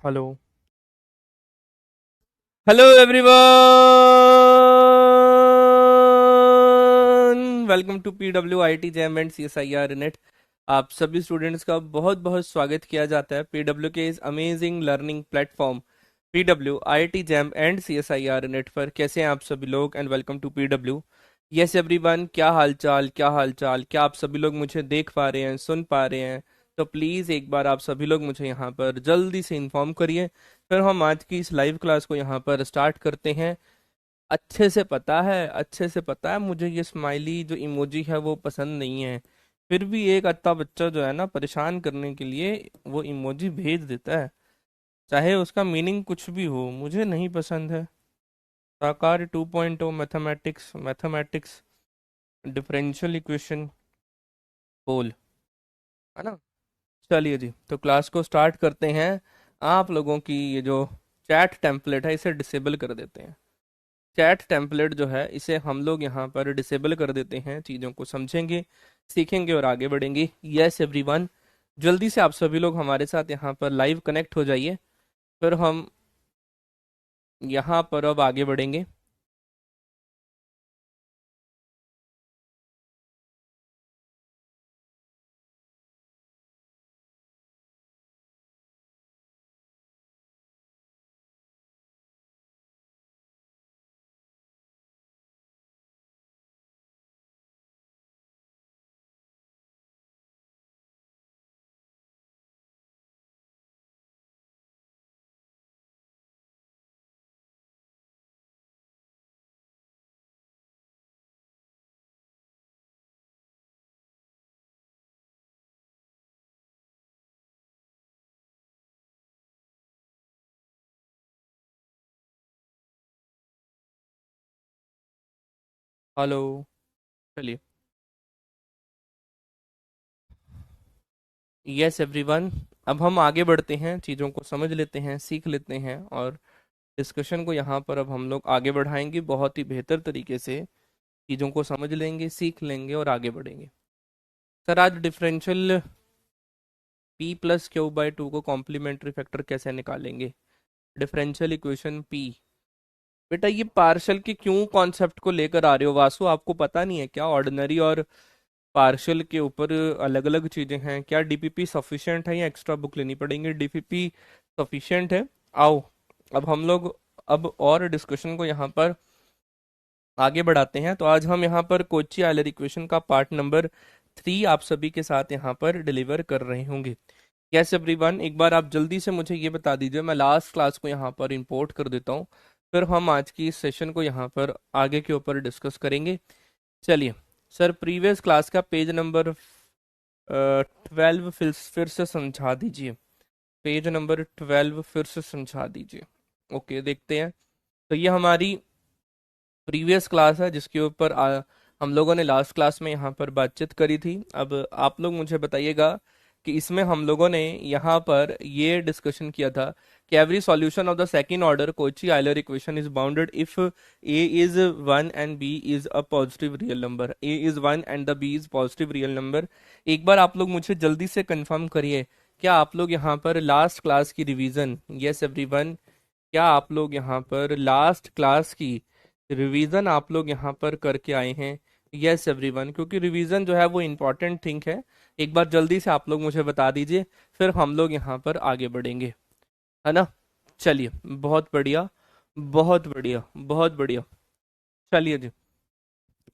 Hello. Hello everyone, welcome to PW I T JAM and C S I R NET. आप सभी students का बहुत बहुत स्वागत किया जाता है पीडब्ल्यू के इस amazing learning platform PW I T JAM and C S I R NET पर। कैसे हैं आप सभी लोग and welcome to PW. Yes everyone, क्या हाल चाल, क्या हाल चाल, क्या आप सभी लोग मुझे देख पा रहे हैं, सुन पा रहे हैं? तो प्लीज़ एक बार आप सभी लोग मुझे यहाँ पर जल्दी से इन्फॉर्म करिए, फिर हम आज की इस लाइव क्लास को यहाँ पर स्टार्ट करते हैं। अच्छे से पता है मुझे ये स्माइली जो इमोजी है वो पसंद नहीं है, फिर भी एक अत्ता बच्चा जो है ना, परेशान करने के लिए वो इमोजी भेज देता है। चाहे उसका मीनिंग कुछ भी हो, मुझे नहीं पसंद है। साकार 2.0 मैथमेटिक्स मैथमेटिक्स डिफरेंशियल इक्वेशन पोल, है ना। चलिए जी, तो क्लास को स्टार्ट करते हैं। आप लोगों की ये जो चैट टेम्पलेट है इसे डिसेबल कर देते हैं। चैट टेम्पलेट जो है इसे हम लोग यहाँ पर डिसेबल कर देते हैं, चीज़ों को समझेंगे, सीखेंगे और आगे बढ़ेंगे। यस एवरीवन, जल्दी से आप सभी लोग हमारे साथ यहाँ पर लाइव कनेक्ट हो जाइए, फिर हम यहाँ पर अब आगे बढ़ेंगे। हेलो। चलिए। यस एवरीवन, अब हम आगे बढ़ते हैं, चीज़ों को समझ लेते हैं, सीख लेते हैं और डिस्कशन को यहाँ पर अब हम लोग आगे बढ़ाएंगे। बहुत ही बेहतर तरीके से चीज़ों को समझ लेंगे, सीख लेंगे और आगे बढ़ेंगे। सर, आज differential p plus Q by two को कॉम्प्लीमेंट्री फैक्टर कैसे निकालेंगे? Differential equation p। बेटा, ये पार्शियल के क्यों कॉन्सेप्ट को लेकर आ रहे हो वासु? आपको पता नहीं है क्या ऑर्डिनरी और पार्शियल के ऊपर अलग अलग चीजें हैं? क्या डीपीपी सफिशिएंट है या एक्स्ट्रा बुक लेनी पड़ेगी? डीपीपी सफिशिएंट है। आओ, अब हम लोग अब और डिस्कशन को यहाँ पर आगे बढ़ाते हैं। तो आज हम यहाँ पर कोची आयलर इक्वेशन का पार्ट नंबर 3 आप सभी के साथ यहाँ पर डिलीवर कर रहे होंगे। यस एवरीवन, एक बार आप जल्दी से मुझे ये बता दीजिए, मैं लास्ट क्लास को यहाँ पर इंपोर्ट कर देता हूँ, फिर हम आज की इस सेशन को यहाँ पर आगे के ऊपर डिस्कस करेंगे। चलिए सर, प्रीवियस क्लास का पेज नंबर 12 फिर से समझा दीजिए। पेज नंबर 12 फिर से समझा दीजिए। ओके, देखते हैं। तो ये हमारी प्रीवियस क्लास है जिसके ऊपर हम लोगों ने लास्ट क्लास में यहाँ पर बातचीत करी थी। अब आप लोग मुझे बताइएगा कि इसमें हम लोगों ने यहाँ पर ये डिस्कशन किया था कि every solution of the second order Cauchy Euler equation is bounded if A is 1 and B is a positive real number. A is 1 and the B is positive real number. एक बार आप लोग मुझे जल्दी से कंफर्म करिए, क्या आप लोग यहाँ पर लास्ट क्लास की रिवीजन, यस एवरीवन, क्या आप लोग यहाँ पर लास्ट क्लास की रिवीजन आप लोग यहाँ पर करके आए हैं? यस एवरीवन, क्योंकि रिवीजन जो है वो इम्पोर्टेंट थिंग है। एक बार जल्दी से आप लोग मुझे बता दीजिए, फिर हम लोग यहाँ पर आगे बढ़ेंगे, है ना। चलिए, बहुत बढ़िया, बहुत बढ़िया, बहुत बढ़िया। चलिए जी।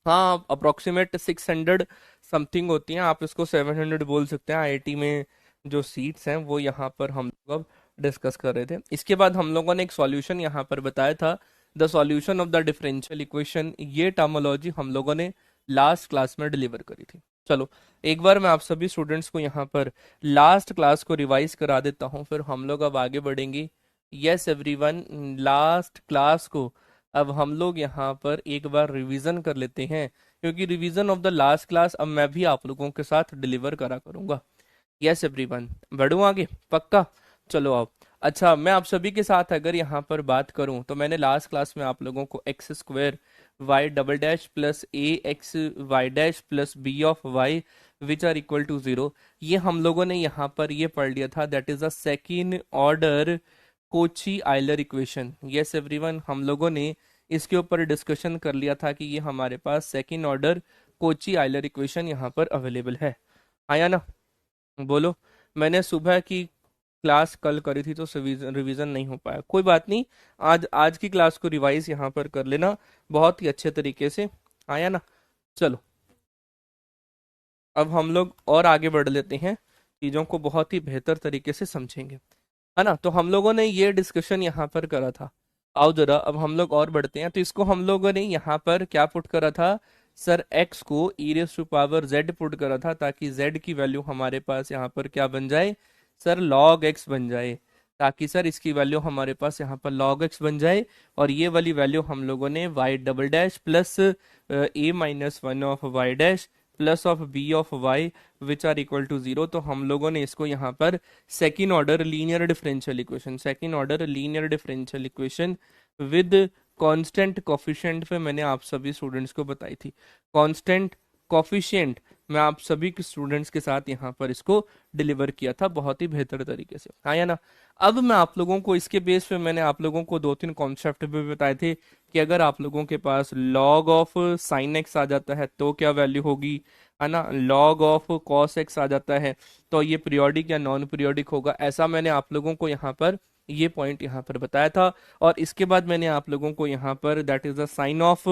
हाँ, अप्रोक्सीमेट 600 समथिंग होती हैं, आप इसको 700 बोल सकते हैं। आईआईटी में जो सीट्स हैं वो यहाँ पर हम लोग अब डिस्कस कर रहे थे। इसके बाद हम लोगों ने एक सॉल्यूशन यहाँ पर बताया था, the solution of the differential equation. ये टर्मोलॉजी हम लोगों ने लास्ट क्लास में डिलीवर करी थी। चलो, एक बार मैं आप सभी स्टूडेंट्स को यहाँ पर लास्ट क्लास को रिवाइज करा देता हूँ, फिर हम लोग अब आगे बढ़ेंगे। यस एवरीवन, लास्ट क्लास को अब हम लोग यहाँ पर एक बार रिवीजन कर लेते हैं, क्योंकि revision of the last class अब मैं भी आप लोगों के साथ डिलीवर करा करूंगा। यस एवरीवन, बढ़ूँ आगे पक्का? चलो आओ। अच्छा, मैं आप सभी के साथ अगर यहाँ पर बात करूं तो मैंने लास्ट क्लास में आप लोगों को X square Y double dash plus A X Y dash plus B of Y which are equal to 0, ये हम लोगों ने यहाँ पर ये पढ़ लिया था। That is a second order Cauchy Euler equation. Yes everyone, हम लोगों ने इसके ऊपर डिस्कशन कर लिया था कि ये हमारे पास second order Cauchy Euler equation यहाँ पर अवेलेबल है। आया ना? बोलो। मैंने सुबह की क्लास कल करी थी तो रिवीजन नहीं हो पाया, कोई बात नहीं। आज आज की क्लास को रिवाइज यहाँ पर कर लेना बहुत ही अच्छे तरीके से। आया ना? चलो, अब हम लोग और आगे बढ़ लेते हैं, चीजों को बहुत ही बेहतर तरीके से समझेंगे, है ना? तो हम लोगों ने ये डिस्कशन यहाँ पर करा था। आओ जरा अब हम लोग और बढ़ते हैं। तो इसको हम लोगों ने यहाँ पर क्या पुट करा था सर? x को e raise to power z put करा था, ताकि z की वैल्यू हमारे पास यहाँ पर क्या बन जाए सर? log x बन जाए, ताकि सर इसकी वैल्यू हमारे पास यहाँ पर log x बन जाए। और ये वाली वैल्यू हम लोगों ने y double dash plus a minus one of Y dash plus of B of Y which are equal to zero. तो हम लोगों ने इसको यहाँ पर second order linear differential equation, second order linear differential equation with constant coefficient पे मैंने आप सभी स्टूडेंट्स को बताई थी। कांस्टेंट कोफिशिएंट मैं आप सभी के स्टूडेंट्स के साथ यहाँ पर इसको डिलीवर किया था बहुत ही बेहतर तरीके से। हाँ या ना? अब मैं आप लोगों को इसके बेस पे मैंने आप लोगों को दो तीन कॉन्सेप्ट भी बताए थे कि अगर आप लोगों के पास log ऑफ साइन एक्स आ जाता है तो क्या वैल्यू होगी, है ना? log ऑफ cos एक्स आ जाता है तो ये पीरियोडिक या नॉन पीरियोडिक होगा। ऐसा मैंने आप लोगों को यहाँ पर ये पॉइंट यहाँ पर बताया था। और इसके बाद मैंने आप लोगों को यहाँ पर that is the sine of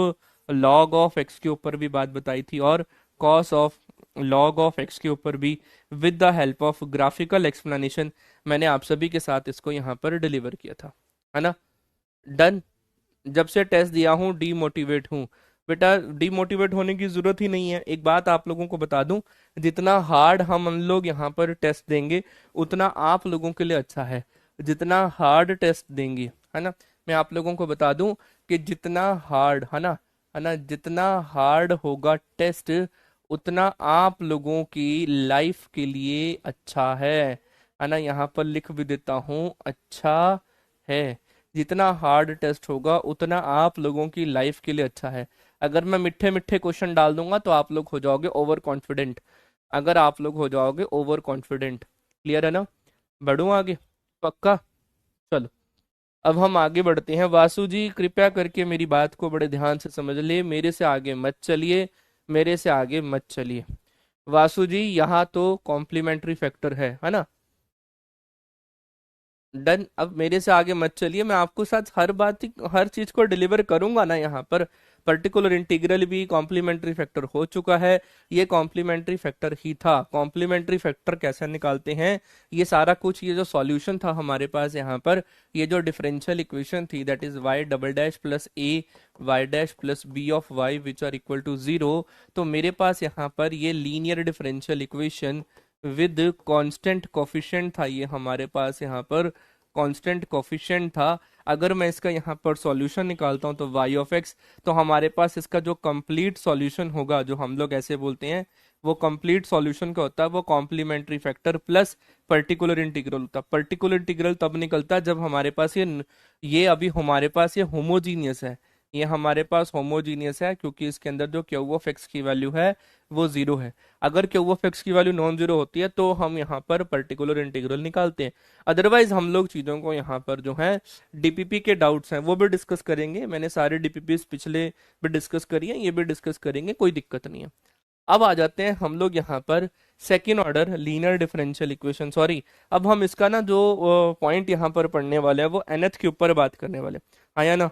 log of X के ऊपर भी बात बताई थी, और cos of log of X के ऊपर भी with the help of graphical explanation मैंने आप सभी के साथ इसको यहाँ पर डिलीवर किया था, है ना? डन। जब से टेस्ट दिया हूँ डीमोटिवेट हूँ बेटा, डीमोटिवेट होने की जरूरत ही नहीं है। एक बात आप लोगों को बता दूं, जितना हार्ड हम लोग यहाँ पर टेस्ट देंगे उतना आप लोगों के लिए अच्छा है। जितना हार्ड टेस्ट देंगे, है ना, मैं आप लोगों को बता दूं कि जितना हार्ड, है ना, जितना हार्ड होगा टेस्ट उतना आप लोगों की लाइफ के लिए अच्छा है ना? यहाँ पर लिख भी देता हूँ, अच्छा है। जितना हार्ड टेस्ट होगा उतना आप लोगों की लाइफ के लिए अच्छा है। अगर मैं मीठे मीठे क्वेश्चन डाल दूंगा तो आप लोग हो जाओगे ओवर कॉन्फिडेंट, अगर आप लोग हो जाओगे ओवर कॉन्फिडेंट। क्लियर है ना? बढ़ूं आगे? पक्का? चलो, अब हम आगे बढ़ते हैं। वासु जी कृपया करके मेरी बात को बड़े ध्यान से समझ लिए, मेरे से आगे मत चलिए, मेरे से आगे मत चलिए। वासु जी यहाँ तो कॉम्प्लीमेंट्री फैक्टर है ना? डन। अब मेरे से आगे मत चलिए, मैं आपको साथ हर बात हर चीज को डिलीवर करूंगा ना। यहाँ पर पर्टिकुलर इंटीग्रल भी कॉम्प्लीमेंट्री फैक्टर हो चुका है, ये कॉम्प्लीमेंट्री फैक्टर ही था। कॉम्प्लीमेंट्री फैक्टर कैसे निकालते हैं ये सारा कुछ, ये जो सॉल्यूशन था हमारे पास यहाँ पर, ये जो डिफरेंशियल इक्वेशन थी that is Y double dash plus A Y dash plus B of Y which are equal to zero. तो मेरे पास यहाँ पर ये linear differential equation with constant coefficient था, ये हमारे पास यहाँ पर कांस्टेंट कोफिशिएंट था। अगर मैं इसका यहाँ पर सॉल्यूशन निकालता हूँ तो y ऑफ x, तो हमारे पास इसका जो कंप्लीट सॉल्यूशन होगा, जो हम लोग ऐसे बोलते हैं, वो कंप्लीट सॉल्यूशन का होता है वो complementary factor plus particular integral होता है। पर्टिकुलर इंटीग्रल तब निकलता है जब हमारे पास ये अभी हमारे पास ये होमोजीनियस है, ये हमारे पास होमोजीनियस है क्योंकि इसके अंदर जो क्यू ऑफ एक्स की वैल्यू है वो जीरो है। अगर क्यू ऑफ एक्स की वैल्यू नॉन जीरो होती है तो हम यहाँ पर पर्टिकुलर इंटीग्रल निकालते हैं। अदरवाइज हम लोग चीजों को यहाँ पर जो है डीपीपी के डाउट्स हैं वो भी डिस्कस करेंगे, मैंने सारे डीपीपी पिछले भी डिस्कस करी है, ये भी डिस्कस करेंगे, कोई दिक्कत नहीं है। अब आ जाते हैं हम लोग यहाँ पर second order linear differential equation, sorry अब हम इसका ना जो पॉइंट यहाँ पर पढ़ने वाले हैं वो nth के ऊपर बात करने वाले। आया ना?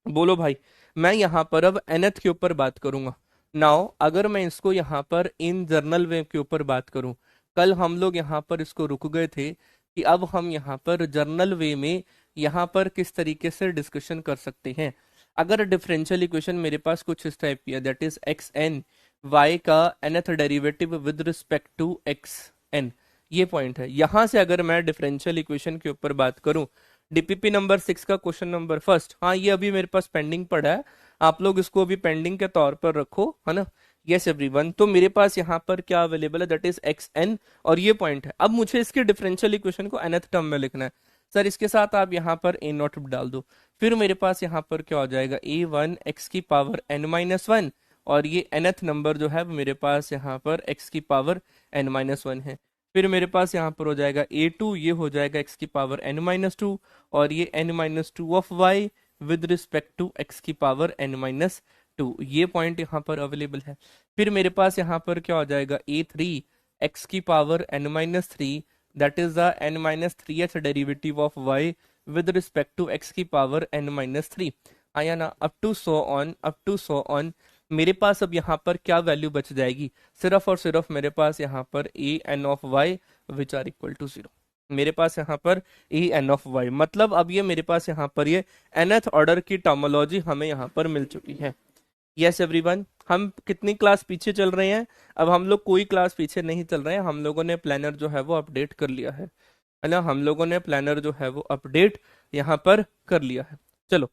बोलो भाई। मैं यहाँ पर अब nth के ऊपर बात करूंगा। नाउ अगर मैं इसको यहाँ पर इन जर्नल वेव के ऊपर बात करूं, कल हम लोग यहाँ पर इसको रुक गए थे कि अब हम यहाँ पर जर्नल वे में यहाँ पर किस तरीके से डिस्कशन कर सकते हैं। अगर डिफरेंशियल इक्वेशन मेरे पास कुछ इस टाइप की है that is X N, Y का nth derivative with respect to X N, ये पॉइंट है। यहां से अगर मैं डिफरेंशियल इक्वेशन के ऊपर बात करूं, डीपीपी नंबर 6 का क्वेश्चन नंबर फर्स्ट, हाँ ये अभी मेरे पास पेंडिंग पड़ा है, आप लोग इसको अभी पेंडिंग के तौर पर रखो, है ना? यस एवरीवन, तो मेरे पास यहाँ पर क्या अवेलेबल है दैट इज एक्स एन, और ये पॉइंट है। अब मुझे इसके डिफरेंशियल इक्वेशन को nth टर्म में लिखना है। सर इसके साथ आप यहाँ पर ए नॉट डाल दो, फिर मेरे पास यहाँ पर क्या हो जाएगा ए वन एक्स की पावर एन माइनस वन, और ये nth नंबर जो है वो मेरे पास यहाँ पर x की पावर n माइनस वन है। फिर मेरे पास यहाँ पर हो जाएगा a2, ये हो जाएगा x की पावर n-2, और ये n-2 of y with respect to x की पावर n-2, ये पॉइंट यहाँ पर अवेलेबल है। फिर मेरे पास यहाँ पर क्या हो जाएगा a3 x की power n-3, that is the n-3th derivative of y with respect to x की पावर n-3, आया ना, अप टू सो ऑन। मेरे पास अब यहाँ पर क्या वैल्यू बच जाएगी, सिर्फ और सिर्फ मेरे पास यहाँ पर a N of Y which are equal to 0। मेरे पास यहाँ पर ए एन ऑफ वाई, मतलब अब ये मेरे पास यहाँ पर ये nth ऑर्डर की टर्मोलॉजी हमें यहाँ पर मिल चुकी है। यस एवरीवन, हम कितनी क्लास पीछे चल रहे हैं? अब हम लोग कोई क्लास पीछे नहीं चल रहे हैं, हम लोगों ने प्लानर जो है वो अपडेट कर लिया है ना, हम लोगों ने प्लानर जो है वो अपडेट यहाँ पर कर लिया है। चलो,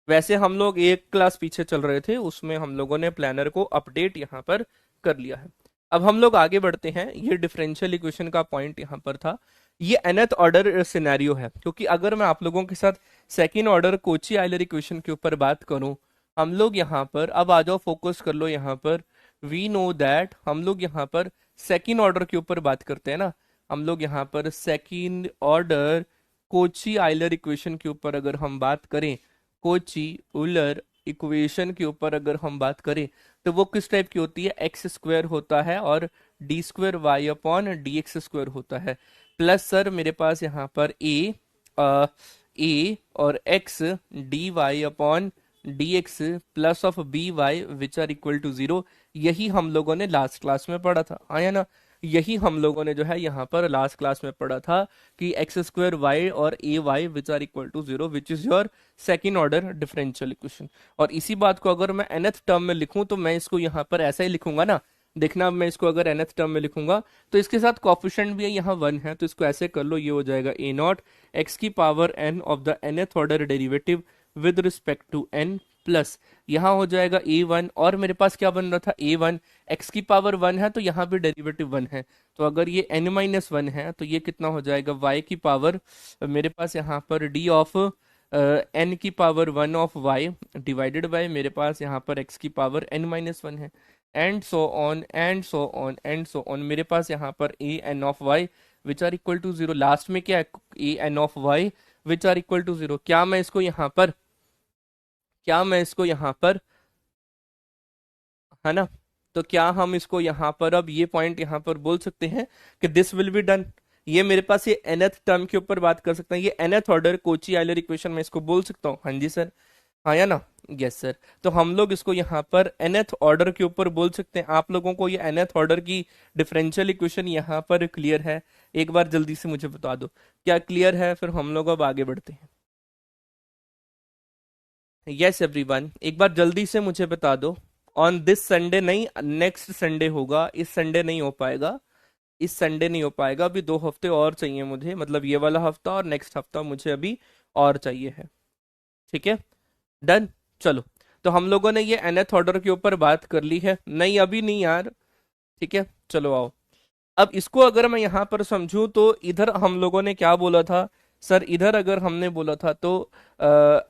वैसे हम लोग एक क्लास पीछे चल रहे थे, उसमें हम लोगों ने प्लानर को अपडेट यहाँ पर कर लिया है। अब हम लोग आगे बढ़ते हैं। ये डिफरेंशियल इक्वेशन का पॉइंट यहाँ पर था, ये nth ऑर्डर सिनेरियो है, क्योंकि अगर मैं आप लोगों के साथ second order Cauchy Euler equation के ऊपर बात करूं, हम लोग यहाँ पर, अब आ जाओ फोकस कर लो यहाँ पर, वी नो दैट हम लोग यहाँ पर सेकंड ऑर्डर के ऊपर बात करते हैं ना, हम लोग यहाँ पर second order Cauchy Euler equation के ऊपर अगर हम बात करें, कोची उलर इक्वेशन के ऊपर अगर हम बात करें, तो वो किस टाइप की होती है, एक्स स्क्वायर होता है और D square Y upon D X square होता है, प्लस सर मेरे पास यहाँ पर ए और X D Y upon D x plus of B Y which are equal to 0। यही हम लोगों ने लास्ट क्लास में पढ़ा था, आया ना, यही हम लोगों ने जो है यहाँ पर लास्ट क्लास में पढ़ा था कि एक्स स्क्वायर वाई और a y which are equal to 0 which is your second order differential equation. और इसी बात को अगर मैं nth टर्म में लिखूं तो मैं इसको यहाँ पर ऐसा ही लिखूंगा ना, देखना, अब मैं इसको अगर nth टर्म में लिखूंगा तो इसके साथ कॉफिशेंट भी है यहाँ 1 है, तो इसको ऐसे कर लो, ये हो जाएगा ए नॉट एक्स की power n of the nth order derivative with respect to n, plus यहाँ हो जाएगा a1, और मेरे पास क्या बन रहा था, a1 x की पावर 1 है तो यहाँ भी डेरिवेटिव 1 है, तो अगर ये n-1 है तो ये कितना हो जाएगा, y की पावर, मेरे पास यहाँ पर d ऑफ n की power 1 of y divided by मेरे पास यहाँ पर x की पावर n-1 है, and so on and so on and so on. मेरे पास यहाँ पर a n of y which are equal to 0, last में क्या है, a n of y which are equal to 0। क्या मैं इसको यहाँ पर, है ना, तो क्या हम इसको यहाँ पर अब ये पॉइंट यहाँ पर बोल सकते हैं कि दिस विल बी डन, ये मेरे पास ये nth टर्म के ऊपर बात कर सकते हैं, ये nth order Cauchy Euler equation में इसको बोल सकता हूँ, हाँ जी सर, हाँ या ना, यस सर। तो हम लोग इसको यहाँ पर nth ऑर्डर के ऊपर बोल सकते हैं। आप लोगों को ये nth ऑर्डर की डिफरेंशियल इक्वेशन यहाँ पर क्लियर है? एक बार जल्दी से मुझे बता दो, क्या क्लियर है? फिर हम लोग अब आगे बढ़ते हैं। यस एवरीवन, एक बार जल्दी से मुझे बता दो, ऑन दिस संडे नहीं, नेक्स्ट संडे होगा, इस संडे नहीं हो पाएगा, इस संडे नहीं हो पाएगा, अभी 2 हफ्ते और चाहिए मुझे, मतलब ये वाला हफ्ता और नेक्स्ट हफ्ता मुझे अभी और चाहिए है, ठीक है, डन। चलो, तो हम लोगों ने ये nth ऑर्डर के ऊपर बात कर ली है, नहीं अभी नहीं यार, ठीक है, चलो आओ। अब इसको अगर मैं यहाँ पर समझूं तो इधर हम लोगों ने क्या बोला था सर, इधर अगर हमने बोला था तो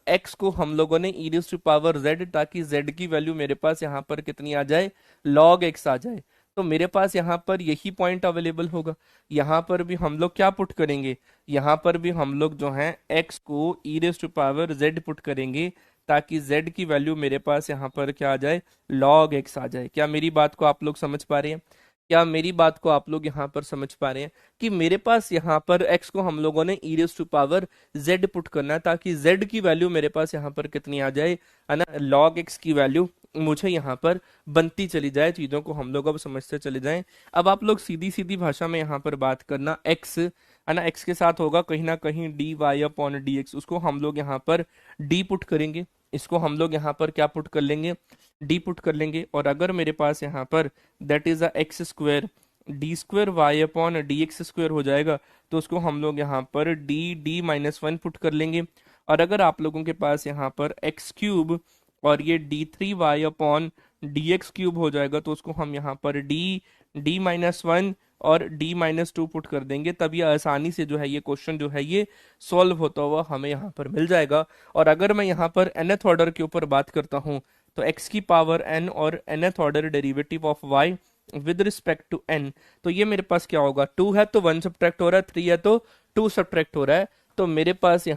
एक्स को हम लोगों ने ई टू पावर जेड, ताकि जेड की वैल्यू मेरे पास यहाँ पर कितनी आ जाए, लॉग एक्स आ जाए, तो मेरे पास यहाँ पर यही पॉइंट अवेलेबल होगा। यहाँ पर भी हम लोग क्या पुट करेंगे, यहाँ पर भी हम लोग जो है एक्स को ई टू पावर जेड पुट करेंगे, ताकि z की वैल्यू मेरे पास यहाँ पर क्या आ जाए, log x आ जाए। क्या मेरी बात को आप लोग समझ पा रहे हैं? क्या मेरी बात को आप लोग यहाँ पर समझ पा रहे हैं कि मेरे पास यहाँ पर x को हम लोगों ने E raise to power z put करना है, ताकि z की वैल्यू मेरे पास यहाँ पर कितनी आ जाए, है ना, log x की वैल्यू मुझे यहाँ पर बनती चली जाए। चीजों को हम लोग अब समझते चले जाएं। अब आप लोग सीधी सीधी भाषा में यहाँ पर बात करना, x है ना, x के साथ होगा कहीं ना कहीं D Y upon D X, उसको हम लोग यहाँ पर d पुट करेंगे, इसको हम लोग यहाँ पर क्या पुट कर लेंगे, डी पुट कर लेंगे। और अगर मेरे पास यहाँ पर that is a X square D square Y upon D X square हो जाएगा, तो उसको हम लोग यहाँ पर डी-1 पुट कर लेंगे। और अगर आप लोगों के पास यहाँ पर एक्स क्यूब और ये d3y upon D X cube हो जाएगा, तो उसको हम यहाँ पर डी-1 और d-2 पुट कर देंगे, तब ये आसानी से जो है ये क्वेश्चन जो है ये सॉल्व होता हुआ हमें यहाँ पर मिल जाएगा। और अगर मैं यहाँ पर nth ऑर्डर के ऊपर बात करता हूँ, तो x की पावर n और nth order derivative of y with respect to n, तो ये मेरे पास क्या होगा, 2 है तो 1 सब्ट्रैक्ट हो रहा है, 3 है तो 2 सब्ट्रैक्ट हो रहा है, तो मेरे पास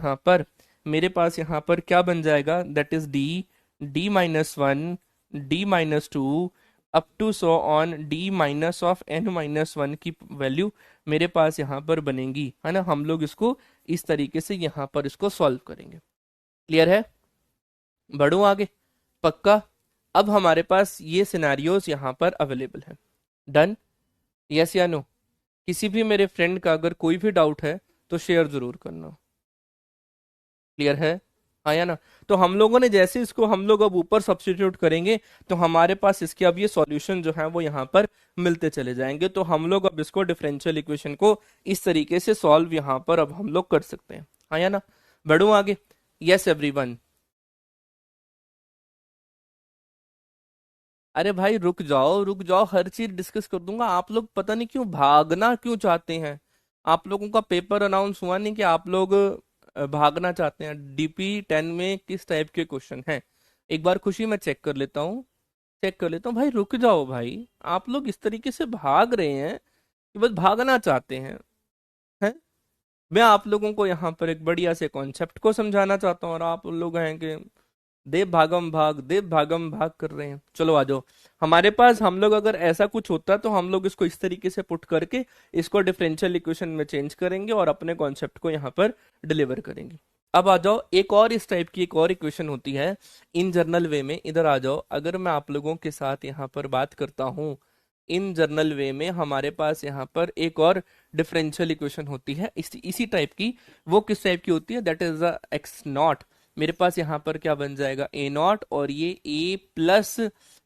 यहाँ पर क्या बन जाएगा, that is d-1 d-2 up to so on d minus of n-1 की वैल्यू मेरे पास यहाँ पर बनेगी, है ना। हम लोग इसको इस तरीके से यहाँ पर इसको सॉल्व करेंगे। क्लियर है? बढ़ूं आगे? पक्का? अब हमारे पास ये सिनेरियोज यहाँ पर अवेलेबल है। डन? यस या नो? किसी भी मेरे फ्रेंड का अगर कोई भी डाउट है तो शेयर जरूर करना। क्लियर है? हाँ या ना? तो हम लोगों ने जैसे इसको हम लोग अब ऊपर सब्स्टिट्यूट करेंगे तो हमारे पास इसके अब ये सॉल्यूशन जो है वो यहाँ पर मिलते चले जाएंगे, तो हम लोग अब इसको डिफरेंशियल इक्वेशन को इस तरीके से सॉल्व यहाँ पर अब हम लोग कर सकते हैं। हाँ या ना? बढ़ूं आगे? Yes everyone? अरे भाई रुक जाओ रुक जाओ, हर चीज डिस्कस कर दूंगा। आप लोग पता नहीं क्यों भागना क्यों चाहते हैं। आप लोगों का पेपर अनाउंस हुआ नहीं कि आप लोग भागना चाहते हैं। DP10 में किस टाइप के क्वेश्चन हैं, एक बार खुशी में चेक कर लेता हूँ। चेक कर लेता हूँ भाई, रुक जाओ भाई। आप लोग इस तरीके से भाग रहे हैं कि बस भागना चाहते हैं। मैं आप लोगों को यहाँ पर एक बढ़िया से कॉन्सेप्ट को समझाना चाहता हूँ और आप लोग हैं कि देव भागम भाग कर रहे हैं। चलो आ जाओ। हमारे पास हम लोग अगर ऐसा कुछ होता तो हम लोग इसको इस तरीके से पुट करके इसको डिफरेंशियल इक्वेशन में चेंज करेंगे और अपने कॉन्सेप्ट को यहाँ पर डिलीवर करेंगे। अब आ जाओ, एक और इस टाइप की एक और इक्वेशन होती है इन जर्नल वे में। इधर आ जाओ, अगर मैं आप लोगों के साथ यहाँ पर बात करता हूँ इन जर्नल वे में, हमारे पास यहाँ पर एक और डिफरेंशियल इक्वेशन होती है इसी टाइप की। वो किस टाइप की होती है, दैट इज एक्स नॉट। मेरे पास यहाँ पर क्या बन जाएगा, ए नॉट, और ये ए प्लस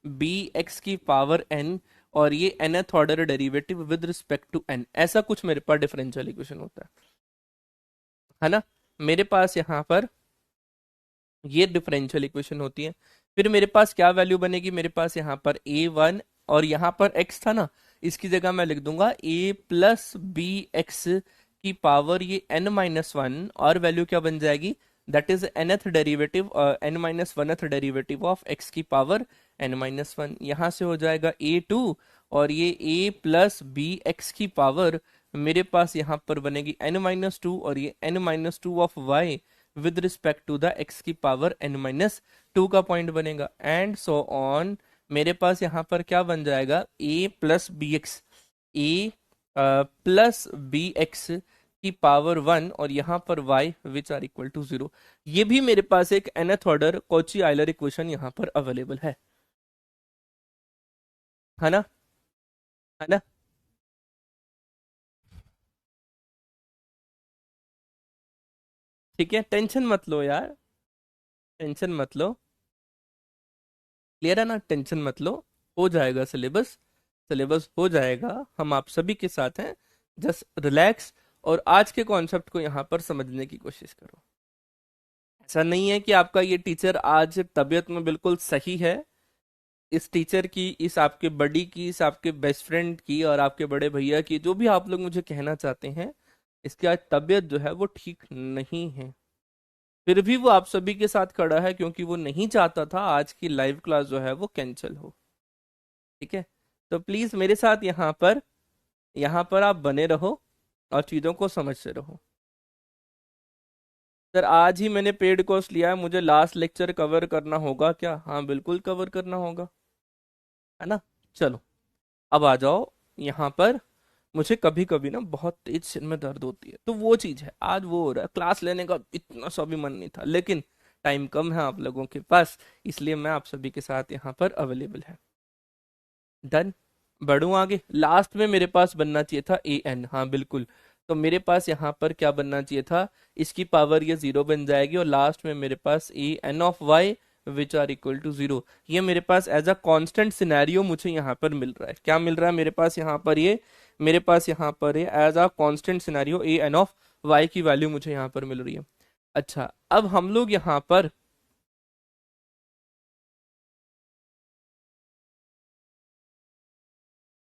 बी एक्स की पावर एन, और ये nth order derivative with respect to n। ऐसा कुछ मेरे पास डिफरेंशियल इक्वेशन होता है ना। मेरे पास यहाँ पर ये डिफरेंशियल इक्वेशन होती है। फिर मेरे पास क्या वैल्यू बनेगी, मेरे पास यहाँ पर a1 और यहाँ पर x था ना, इसकी जगह मैं लिख दूंगा a प्लस बी एक्स की पावर ये n-1, और वैल्यू क्या बन जाएगी, that is nth derivative n-1th derivative of x की पावर n-1। यहाँ से हो जाएगा a2, और ये a प्लस बी एक्स की पावर मेरे पास यहाँ पर बनेगी n-2, और ये n-2 of y with respect to the x की पावर n-2 का पॉइंट बनेगा, एंड सो ऑन। मेरे पास यहाँ पर क्या बन जाएगा, a plus B X, A plus B X की पावर 1, और यहाँ पर y which are equal to 0। ये भी मेरे पास एक nth order Cauchy Euler equation यहाँ पर अवेलेबल है ना? है ना? ठीक है, टेंशन मत लो यार, टेंशन मत लो। क्लियर है ना? टेंशन मत लो, हो जाएगा सिलेबस, सिलेबस हो जाएगा, हम आप सभी के साथ हैं। जस्ट रिलैक्स और आज के कॉन्सेप्ट को यहाँ पर समझने की कोशिश करो। ऐसा नहीं है कि आपका ये टीचर आज तबीयत में बिल्कुल सही है। इस टीचर की, इस आपके बड़ी की, इस आपके बेस्ट फ्रेंड की और आपके बड़े भैया की, जो भी आप लोग मुझे कहना चाहते हैं, इसकी आज तबीयत जो है वो ठीक नहीं है। फिर भी वो आप सभी के साथ खड़ा है क्योंकि वो नहीं चाहता था आज की लाइव क्लास जो है वो कैंसिल हो। ठीक है, तो प्लीज मेरे साथ यहाँ पर आप बने रहो और चीजों को समझते रहो। सर आज ही मैंने पेड कोर्स लिया है, मुझे लास्ट लेक्चर कवर करना होगा क्या? हाँ बिल्कुल कवर करना होगा, है ना। चलो अब आ जाओ यहाँ पर। मुझे कभी कभी ना बहुत तेज सिर में दर्द होती है, तो वो चीज है, आज वो हो रहा है। क्लास लेने का इतना सा भी मन नहीं था, लेकिन टाइम कम है आप लोगों के पास, इसलिए मैं आप सभी के साथ यहाँ पर अवेलेबल है। डन? बढ़ूं आगे? लास्ट में मेरे पास बनना चाहिए था an, हाँ बिल्कुल। तो मेरे पास यहाँ पर क्या बनना चाहिए था, इसकी पावर ये 0 बन जाएगी, और लास्ट में मेरे पास a N of Y which are equal to 0। ये मेरे पास एज अ कांस्टेंट सिनेरियो मुझे यहाँ पर मिल रहा है। क्या मिल रहा है मेरे पास यहाँ पर, ये मेरे पास यहाँ पर ये as a constant scenario A N of Y की वैल्यू मुझे यहाँ पर मिल रही है। अच्छा, अब हम लोग यहाँ पर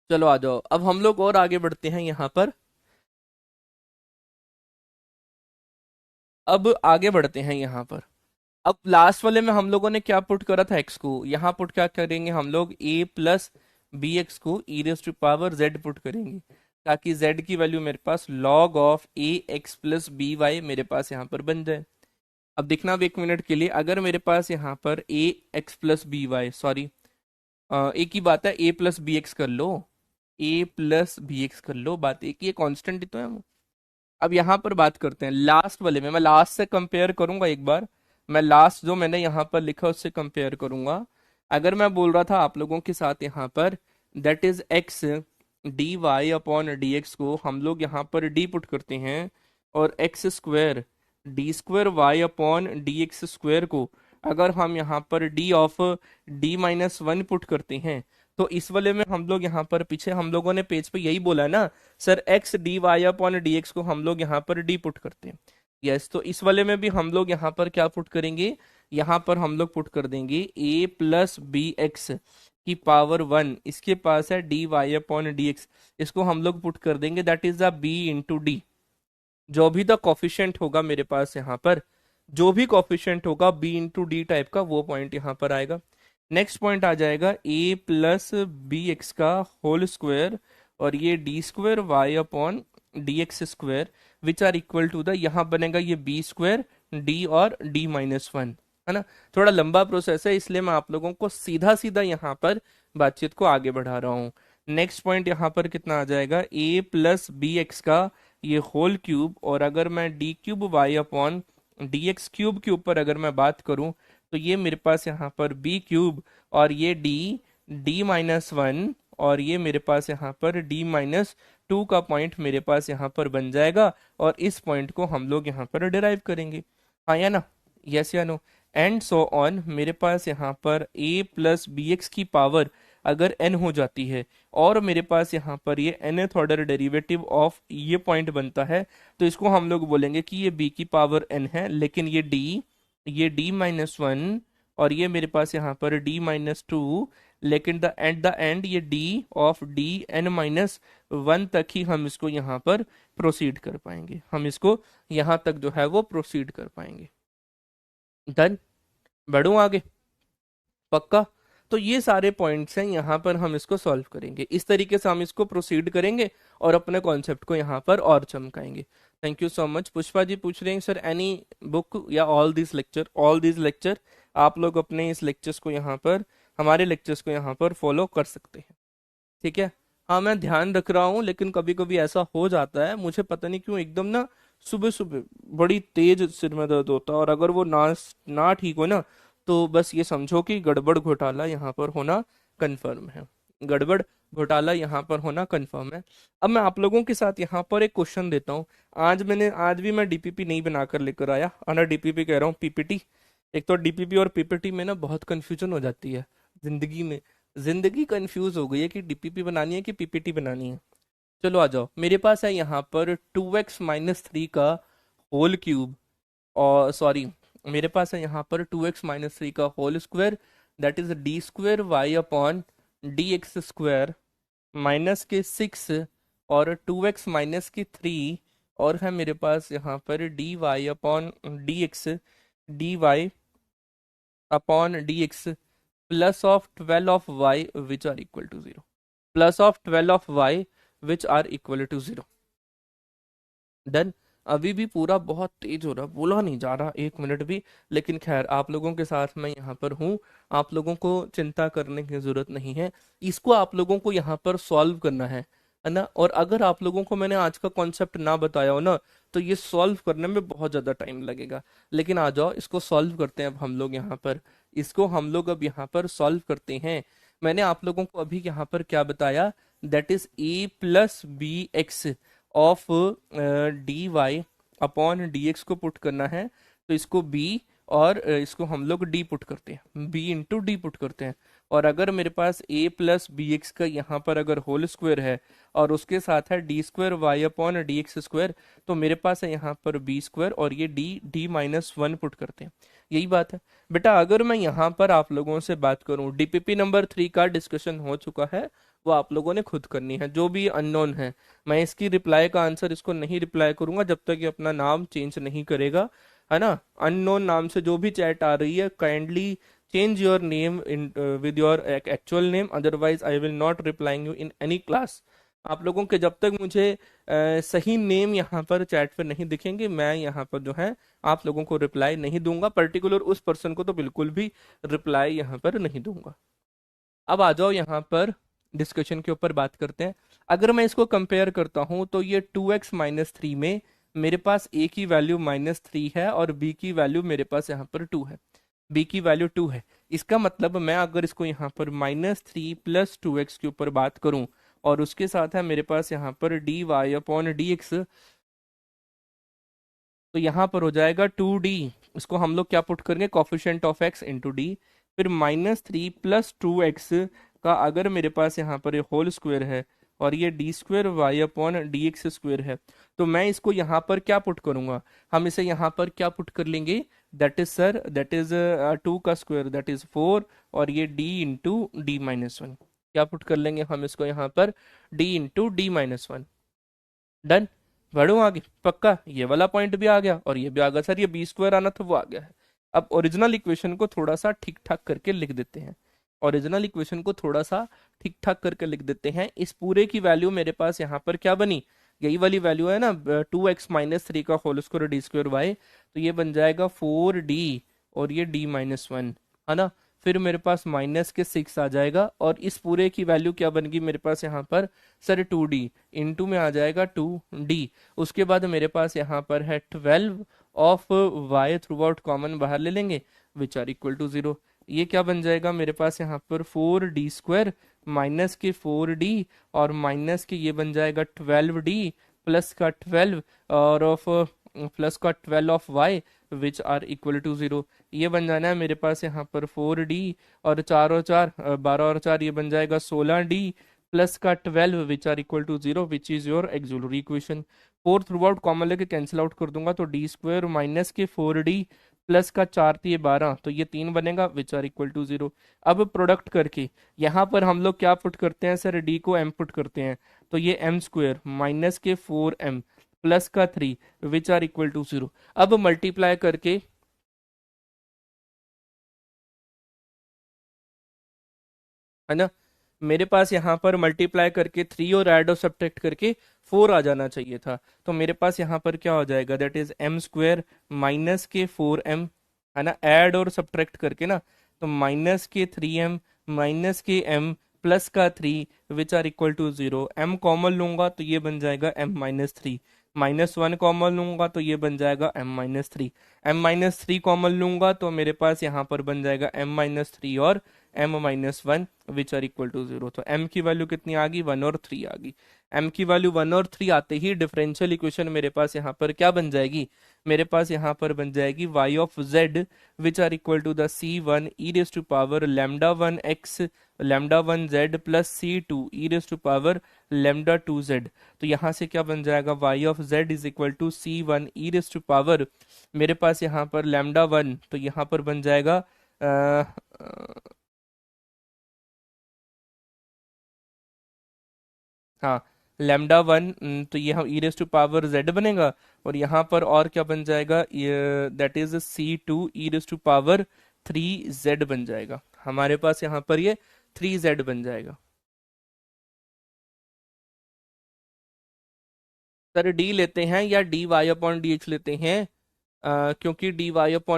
चलो आ जाओ, अब हम लोग और आगे बढ़ते हैं यहाँ पर। अब आगे बढ़ते हैं यहाँ पर। अब लास्ट वाले में हम लोगों ने क्या पुट करा था, एक्स को। यहाँ पुट क्या करेंगे हम लोग, ए प्लस बी एक्स को e raise to power z put करेंगे, ताकि जेड की वैल्यू मेरे पास log of a x plus b y मेरे पास यहाँ पर बन जाए। अब देखना अब 1 मिनट के लिए, अगर मेरे पास यहाँ पर a x plus b y, sorry एक ही बात है, ए प्लस बी एक्स कर लो, ए प्लस बी एक्स कर लो, बात एक ही है, कॉन्स्टेंट ही तो है वो। अब यहाँ पर बात करते हैं लास्ट वाले में, मैं लास्ट से कंपेयर करूंगा एक बार, मैं लास्ट जो मैंने यहाँ पर लिखा उससे कंपेयर करूंगा। अगर मैं बोल रहा था आप लोगों के साथ यहाँ पर that is X D Y upon D X को हम लोग यहाँ पर डी पुट करते हैं, और X square D square Y upon D X square को अगर हम यहाँ पर D of D minus one put करते हैं, तो इस वाले में हम लोग यहाँ पर पीछे हम लोगों ने पेज पे यही बोला ना sir, X D Y upon D X को हम लोग यहाँ पर डी पुट करते हैं। यस, तो इस वाले में भी हम लोग यहाँ पर क्या पुट करेंगे, यहाँ पर हम लोग पुट कर देंगे ए प्लस बी एक्स की पावर वन, इसके पास है D Y upon D X, इसको हम लोग पुट कर देंगे that is the B into D. जो भी द कॉफिशिएंट होगा मेरे पास यहाँ पर, जो भी कॉफिशिएंट होगा बी इंटू डी टाइप का, वो पॉइंट यहाँ पर आएगा। नेक्स्ट पॉइंट आ जाएगा ए प्लस बी एक्स का होल स्क्वायर, और ये D square Y upon D X square which are equal to the, यहाँ बनेगा ये बी स्क्वायर डी और डी माइनस वन, है ना। थोड़ा लंबा प्रोसेस है, इसलिए मैं आप लोगों को सीधा सीधा यहाँ पर बातचीत को आगे बढ़ा रहा हूँ। नेक्स्ट पॉइंट यहाँ पर कितना आ जाएगा, ए प्लस बी एक्स का ये होल क्यूब, और अगर मैं D cube Y upon D X cube के ऊपर अगर मैं बात करूं, तो ये मेरे पास यहाँ पर बी क्यूब, और ये डी डी माइनस वन, और ये मेरे पास यहाँ पर डी माइनस टू का पॉइंट मेरे पास यहाँ पर बन जाएगा, और इस पॉइंट को हम लोग यहाँ पर डिराइव करेंगे, हाँ या ना, यस या नो, एंड सो ऑन। मेरे पास यहाँ पर a प्लस बी एक्स की पावर अगर n हो जाती है, और मेरे पास यहाँ पर ये nth ऑर्डर डेरिवेटिव ऑफ ये पॉइंट बनता है, तो इसको हम लोग बोलेंगे कि ये b की पावर n है, लेकिन ये d माइनस वन, और ये मेरे पास यहाँ पर d माइनस टू, लेकिन द एंड ये d of d n minus one तक ही हम इसको यहाँ पर प्रोसीड कर पाएंगे, हम इसको यहाँ तक जो है वो प्रोसीड कर पाएंगे। डन, बढ़ूं आगे, पक्का। तो ये सारे पॉइंट्स हैं, यहाँ पर हम इसको सॉल्व करेंगे, इस तरीके से हम इसको प्रोसीड करेंगे और अपने कॉन्सेप्ट को यहाँ पर और चमकाएंगे। Thank you so much. Pushpa ji पूछ रहे हैं सर एनी बुक या ऑल दिस लेक्चर, आप लोग अपने इस लेक्चर्स को यहाँ पर, हमारे लेक्चर्स को यहाँ पर फॉलो कर सकते हैं, ठीक है। हाँ मैं ध्यान रख रहा हूँ, लेकिन कभी कभी ऐसा हो जाता है, मुझे पता नहीं क्यों एकदम ना सुबह सुबह बड़ी तेज सिर में दर्द होता है, और अगर वो ना ठीक हो ना, तो बस ये समझो कि गड़बड़ घोटाला यहाँ पर होना कन्फर्म है, गड़बड़ घोटाला यहाँ पर होना कन्फर्म है। अब मैं आप लोगों के साथ यहाँ पर एक क्वेश्चन देता हूँ। आज भी मैं डीपीपी नहीं बनाकर लेकर आया, ना डीपीपी कह रहा हूँ, पीपीटी। एक तो डीपीपी और पीपीटी में ना बहुत कंफ्यूजन हो जाती है जिंदगी में, जिंदगी कंफ्यूज हो गई है कि डीपीपी बनानी है कि पीपीटी बनानी है। चलो आ जाओ, मेरे पास है यहाँ पर 2x-3 का होल क्यूब, और सॉरी मेरे पास है यहाँ पर 2x-3 का whole square, that is D square Y upon D X square minus के 6, और 2x-3, और है मेरे पास यहाँ पर D Y upon D Y upon D x plus of 12 of Y which are equal to 0, plus of 12 of Y which are equal to 0। Done. अभी भी पूरा बहुत तेज हो रहा, बोला नहीं जा रहा 1 मिनट भी, लेकिन खैर आप लोगों के साथ मैं यहाँ पर हूँ, आप लोगों को चिंता करने की जरूरत नहीं है, इसको आप लोगों को यहाँ पर सॉल्व करना है ना। और अगर आप लोगों को मैंने आज का कॉन्सेप्ट ना बताया हो ना, तो ये सॉल्व करने में बहुत ज़्यादा टाइम लगेगा, लेकिन आ जाओ इसको सॉल्व करते हैं। अब हम लोग यहाँ पर इसको हम लोग अब यहाँ पर सॉल्व करते हैं। मैंने आप लोगों को अभी यहाँ पर क्या बताया, that is A plus B X of D Y upon D X को पुट करना है, तो इसको b और इसको हम लोग d पुट करते हैं, b इंटू डी पुट करते हैं। और अगर मेरे पास a प्लस बी एक्स का यहाँ पर अगर होल स्क्वायर है, और उसके साथ है D square Y upon D X square, तो मेरे पास है यहाँ पर बी स्क्वायर, और ये डी माइनस वन पुट करते हैं। यही बात है बेटा। अगर मैं यहाँ पर आप लोगों से बात करूँ, डीपीपी नंबर 3 का डिस्कशन हो चुका है, वो आप लोगों ने खुद करनी है, जो भी अननोन है। मैं इसकी रिप्लाई का आंसर इसको नहीं रिप्लाई करूंगा जब तक ये अपना नाम चेंज नहीं करेगा, है ना। अननोन नाम से जो भी चैट आ रही है, kindly change your name in with your actual name, otherwise I will not replying you in any class. आप लोगों के जब तक मुझे सही नेम यहाँ पर चैट पर नहीं दिखेंगे, मैं यहाँ पर जो है आप लोगों को रिप्लाई नहीं दूंगा, पर्टिकुलर उस पर्सन को तो बिल्कुल भी रिप्लाई यहाँ पर नहीं दूंगा। अब आ जाओ यहाँ पर डिस्कशन के ऊपर बात करते हैं। अगर मैं इसको कंपेयर करता हूं तो ये 2x-3 में मेरे पास a की वैल्यू -3 है और b की वैल्यू मेरे पास यहाँ पर 2 है, b की वैल्यू 2 है। इसका मतलब मैं अगर इसको यहाँ पर -3 + 2x के ऊपर बात करूं और उसके साथ है मेरे पास यहाँ पर dy/dx, तो यहाँ पर हो जाएगा 2d। इसको हम लोग क्या पुट करेंगे, coefficient of x into D. फिर -3 + 2x का अगर मेरे पास यहाँ पर ये होल स्क्वायर है और ये d²y/dx² है, तो मैं इसको यहाँ पर क्या पुट करूंगा, हम इसे यहाँ पर क्या पुट कर लेंगे, that is sir that is 2 का स्क्वायर दैट इज 4 और ये d इंटू d-1, क्या पुट कर लेंगे हम इसको यहाँ पर d इंटू d-1। डन, बढ़ो आगे, पक्का ये वाला पॉइंट भी आ गया और ये भी आ गया। सर ये b² आना था वो आ गया है। अब ओरिजिनल इक्वेशन को थोड़ा सा ठीक ठाक करके लिख देते हैं, ओरिजिनल इक्वेशन को थोड़ा सा ठीक ठाक करके लिख देते हैं। इस पूरे की वैल्यू मेरे पास यहाँ पर क्या बनी, यही वाली वैल्यू है ना, 2x-3 का होल स्क्वायर d²y, तो ये बन जाएगा 4d और ये d-1 है ना। फिर मेरे पास -6 आ जाएगा और इस पूरे की वैल्यू क्या बन गई मेरे पास यहाँ पर, सर 2d इंटू में आ जाएगा 2d। उसके बाद मेरे पास यहाँ पर है 12 of y through out common बाहर ले लेंगे विच आर इक्वल टू 0। ये क्या बन जाएगा मेरे पास यहाँ पर 4d² माइनस के 4d और माइनस के ये बन जाएगा 12d प्लस का 12 और ऑफ प्लस का 12 of y which are equal to 0। ये बन जाना है मेरे पास यहाँ पर 4d और 4 और 4 12 और 4 ये बन जाएगा 16d प्लस का 12 which are equal to 0 which is your auxiliary equation. 4 through out common लेके कैंसिल आउट कर दूंगा तो d² माइनस के 4d प्लस का 4 तो ये 12, तो ये 3 बनेगा विच आर इक्वल टू 0। अब प्रोडक्ट करके यहाँ पर हम लोग क्या पुट करते हैं सर, d को m पुट करते हैं, तो ये m² माइनस के 4m प्लस का 3 विच आर इक्वल टू 0। अब मल्टीप्लाई करके है ना, मेरे पास यहाँ पर मल्टीप्लाई करके 3 और ऐड और सब्ट्रैक्ट करके 4 आ जाना चाहिए था, तो मेरे पास यहाँ पर क्या हो जाएगा, दैट इज m² माइनस के 4m है ना, ऐड और सब्ट्रैक्ट करके ना, तो माइनस के 3m माइनस के m प्लस का 3 which are equal to 0। m common लूंगा तो ये बन जाएगा m-3, -1 कॉमन लूंगा तो ये बन जाएगा m-3, m-3 कॉमन लूंगा तो मेरे पास यहाँ पर बन जाएगा m-3 और m-1 which are equal to 0। तो m की वैल्यू कितनी आ गई, 1 और 3 आ गई। m की वैल्यू 1 और 3 आते ही डिफरेंशियल इक्वेशन मेरे पास यहाँ पर क्या बन जाएगी, मेरे पास यहाँ पर बन जाएगी y of z which are equal to the c1 e raise to power λ1 x λ1 z plus c2 e raise to power λ2 z। तो यहाँ से क्या बन जाएगा, y of z is equal to c1 e raise to power, मेरे पास यहाँ पर λ1 तो यहाँ पर बन जाएगा हाँ λ1, तो ये हम E raise to power Z बनेगा और यहाँ पर और क्या बन जाएगा, that is c2 E raise to power 3z बन जाएगा। हमारे पास यहाँ पर ये 3z बन जाएगा। सर d लेते हैं या dy/dx लेते हैं, क्योंकि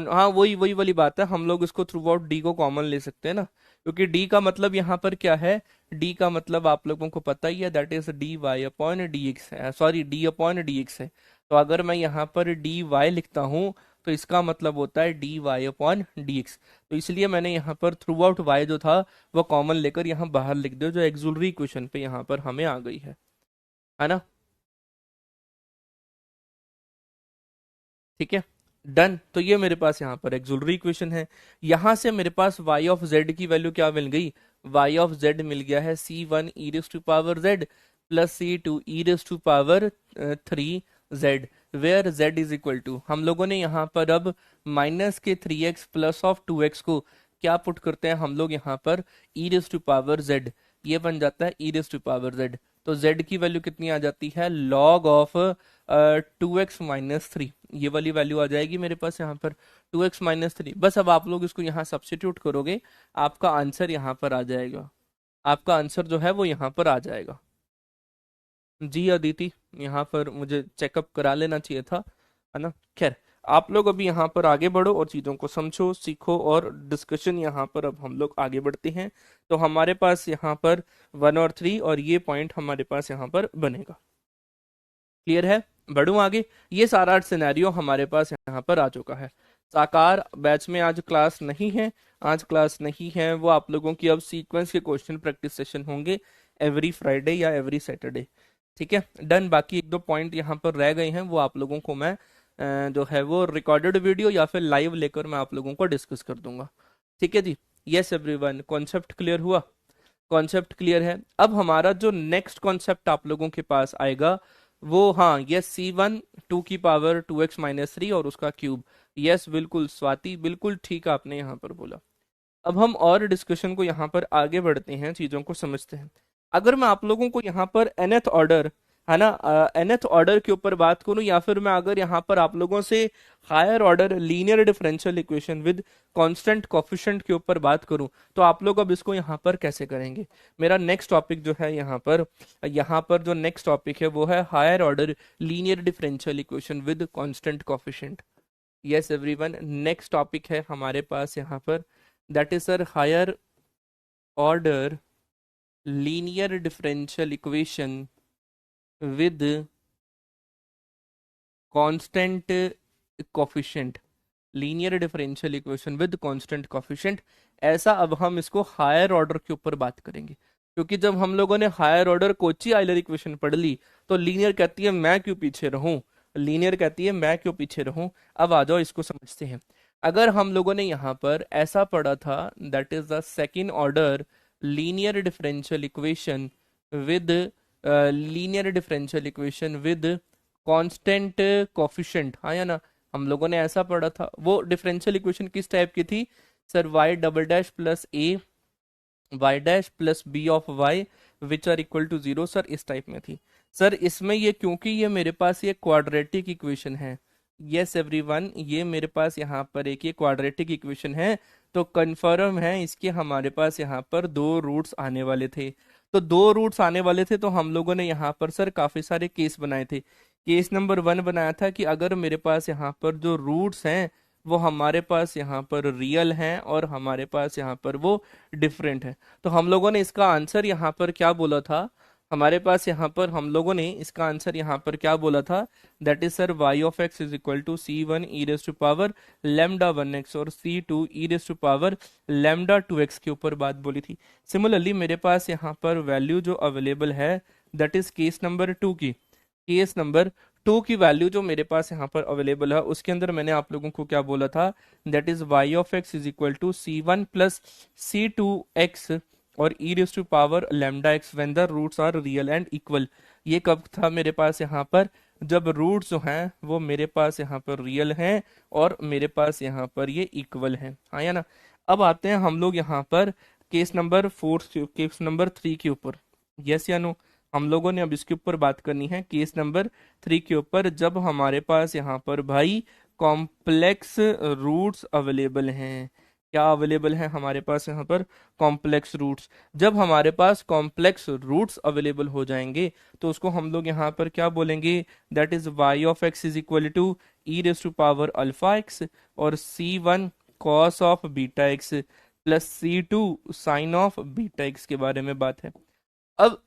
हाँ वही वही वाली बात है, हम लोग इसको थ्रू आउट d को कॉमन ले सकते हैं ना, क्योंकि d का मतलब यहाँ पर क्या है, d का मतलब आप लोगों को पता ही है, दैट इज dy/dx है, सॉरी d/dx है। तो अगर मैं यहाँ पर dy लिखता हूँ तो इसका मतलब होता है dy/dx। तो इसलिए मैंने यहाँ पर थ्रू आउट y जो था वो कॉमन लेकर यहाँ बाहर लिख दिया, जो एक्सुलरी इक्वेशन पे यहाँ पर हमें आ गई है ना। ठीक है, डन। तो ये मेरे पास यहाँ पर एक्सुलरी इक्वेशन है। यहाँ से मेरे पास y ऑफ z की वैल्यू क्या मिल गई, y ऑफ z मिल गया है c1 e raise to power z plus c2 e raise to power 3z, where z is equal to, हम लोगों ने यहाँ पर अब माइनस के 3x प्लस ऑफ 2x को क्या पुट करते हैं हम लोग यहाँ पर e raise to power z, ये बन जाता है e raise to power z। तो z की वैल्यू कितनी आ जाती है, log ऑफ 2x-3, ये वाली वैल्यू आ जाएगी मेरे पास यहाँ पर 2x-3। बस अब आप लोग इसको यहाँ सब्स्टिट्यूट करोगे, आपका आंसर यहाँ पर आ जाएगा, आपका आंसर जो है वो यहाँ पर आ जाएगा। जी अदिति, यहाँ पर मुझे चेकअप करा लेना चाहिए था, है ना। खैर, आप लोग अभी यहाँ पर आगे बढ़ो और चीज़ों को समझो, सीखो, और डिस्कशन यहाँ पर अब हम लोग आगे बढ़ते हैं। तो हमारे पास यहाँ पर 1 और 3 और ये पॉइंट हमारे पास यहाँ पर बनेगा। क्लियर है? बढ़ूं आगे। ये सारा सिनेरियो हमारे पास यहाँ पर आ चुका है। साकार बैच में आज क्लास नहीं है, आज क्लास नहीं है, वो आप लोगों की अब सीक्वेंस के क्वेश्चन प्रैक्टिस सेशन होंगे एवरी फ्राइडे या एवरी सैटरडे। ठीक है, डन। बाकी एक दो पॉइंट यहाँ पर रह गए हैं, वो आप लोगों को मैं जो है वो रिकॉर्डेड वीडियो या फिर लाइव लेकर मैं आप लोगों को डिस्कस कर दूंगा। ठीक है जी। यस एवरीवन, कॉन्सेप्ट क्लियर हुआ? कॉन्सेप्ट क्लियर है। अब हमारा जो नेक्स्ट कॉन्सेप्ट आप लोगों के पास आएगा वो, हाँ, यस, C1 2 की पावर 2x-3 और उसका क्यूब। यस, बिल्कुल स्वाति, बिल्कुल ठीक आपने यहाँ पर बोला। अब हम और डिस्कशन को यहाँ पर आगे बढ़ते हैं, चीजों को समझते हैं। अगर मैं आप लोगों को यहाँ पर nth ऑर्डर, है ना, nth ऑर्डर के ऊपर बात करूं, या फिर मैं अगर यहाँ पर आप लोगों से higher order linear differential equation with constant coefficient के ऊपर बात करूं, तो आप लोग अब इसको यहाँ पर कैसे करेंगे? मेरा नेक्स्ट टॉपिक जो है यहाँ पर जो नेक्स्ट टॉपिक है वो है higher order linear differential equation with constant coefficient. Yes everyone, next topic है हमारे पास यहाँ पर, that is sir higher order linear differential equation with constant coefficient. Linear differential equation with constant coefficient, ऐसा अब हम इसको हायर ऑर्डर के ऊपर बात करेंगे। क्योंकि जब हम लोगों ने higher order Cauchy Euler equation पढ़ ली, तो लीनियर कहती है मैं क्यों पीछे रहूं, लीनियर कहती है मैं क्यों पीछे रहूं। अब आ जाओ इसको समझते हैं। अगर हम लोगों ने यहाँ पर ऐसा पढ़ा था, that is the second order linear differential equation with linear differential equation with constant coefficient, हाँ या ना, हम लोगों ने ऐसा पढ़ा था। वो डिफरेंशियल इक्वेशन किस टाइप की थी sir? y double dash plus a y dash plus b of y which are equal to 0, sir इस टाइप में थी। सर इसमें ये, क्योंकि ये मेरे पास ये क्वाड्रेटिक इक्वेशन है, यस एवरीवन, ये मेरे पास यहाँ पर एक ये क्वाड्रेटिक इक्वेशन है, तो कंफर्म है इसके हमारे पास यहाँ पर दो रूट्स आने वाले थे। तो दो रूट्स आने वाले थे, तो हम लोगों ने यहाँ पर सर काफी सारे केस बनाए थे। केस नंबर 1 बनाया था कि अगर मेरे पास यहाँ पर जो रूट्स हैं वो हमारे पास यहाँ पर रियल हैं और हमारे पास यहाँ पर वो डिफरेंट है, तो हम लोगों ने इसका आंसर यहाँ पर क्या बोला था? हमारे पास यहाँ पर हम लोगों ने इसका आंसर यहाँ पर क्या बोला था? That is sir y of x is equal to C1 e raise to power lambda 1x और C2 e raise to power lambda 2x के ऊपर बात बोली थी। सिमिलरली मेरे पास यहाँ पर वैल्यू जो अवेलेबल है, दैट इज केस नंबर 2 की, केस नंबर 2 की वैल्यू जो मेरे पास यहाँ पर अवेलेबल है, उसके अंदर मैंने आप लोगों को क्या बोला था? That is y of x is equal to C1 plus C2x और e raise to power lambda X when the roots are real and equal. ये कब था मेरे पास यहाँ पर? जब रूट्स जो हैं वो मेरे पास यहाँ पर रियल हैं और मेरे पास यहाँ पर ये इक्वल हैं, हाँ या ना। अब आते हैं हम लोग यहाँ पर केस नंबर 4, केस नंबर 3 के ऊपर। यस या नो? हम लोगों ने अब इसके ऊपर बात करनी है केस नंबर 3 के ऊपर, जब हमारे पास यहाँ पर भाई कॉम्प्लेक्स रूट्स अवेलेबल हैं। क्या अवेलेबल है हमारे पास यहाँ पर? Complex roots. जब हमारे पास कॉम्प्लेक्स रूट्स अवेलेबल हो जाएंगे तो उसको हम लोग यहाँ पर क्या बोलेंगे? That is y of x is equal to E raise to power alpha X और C1 cos of beta x plus C2 sine of beta X के बारे में बात है। अब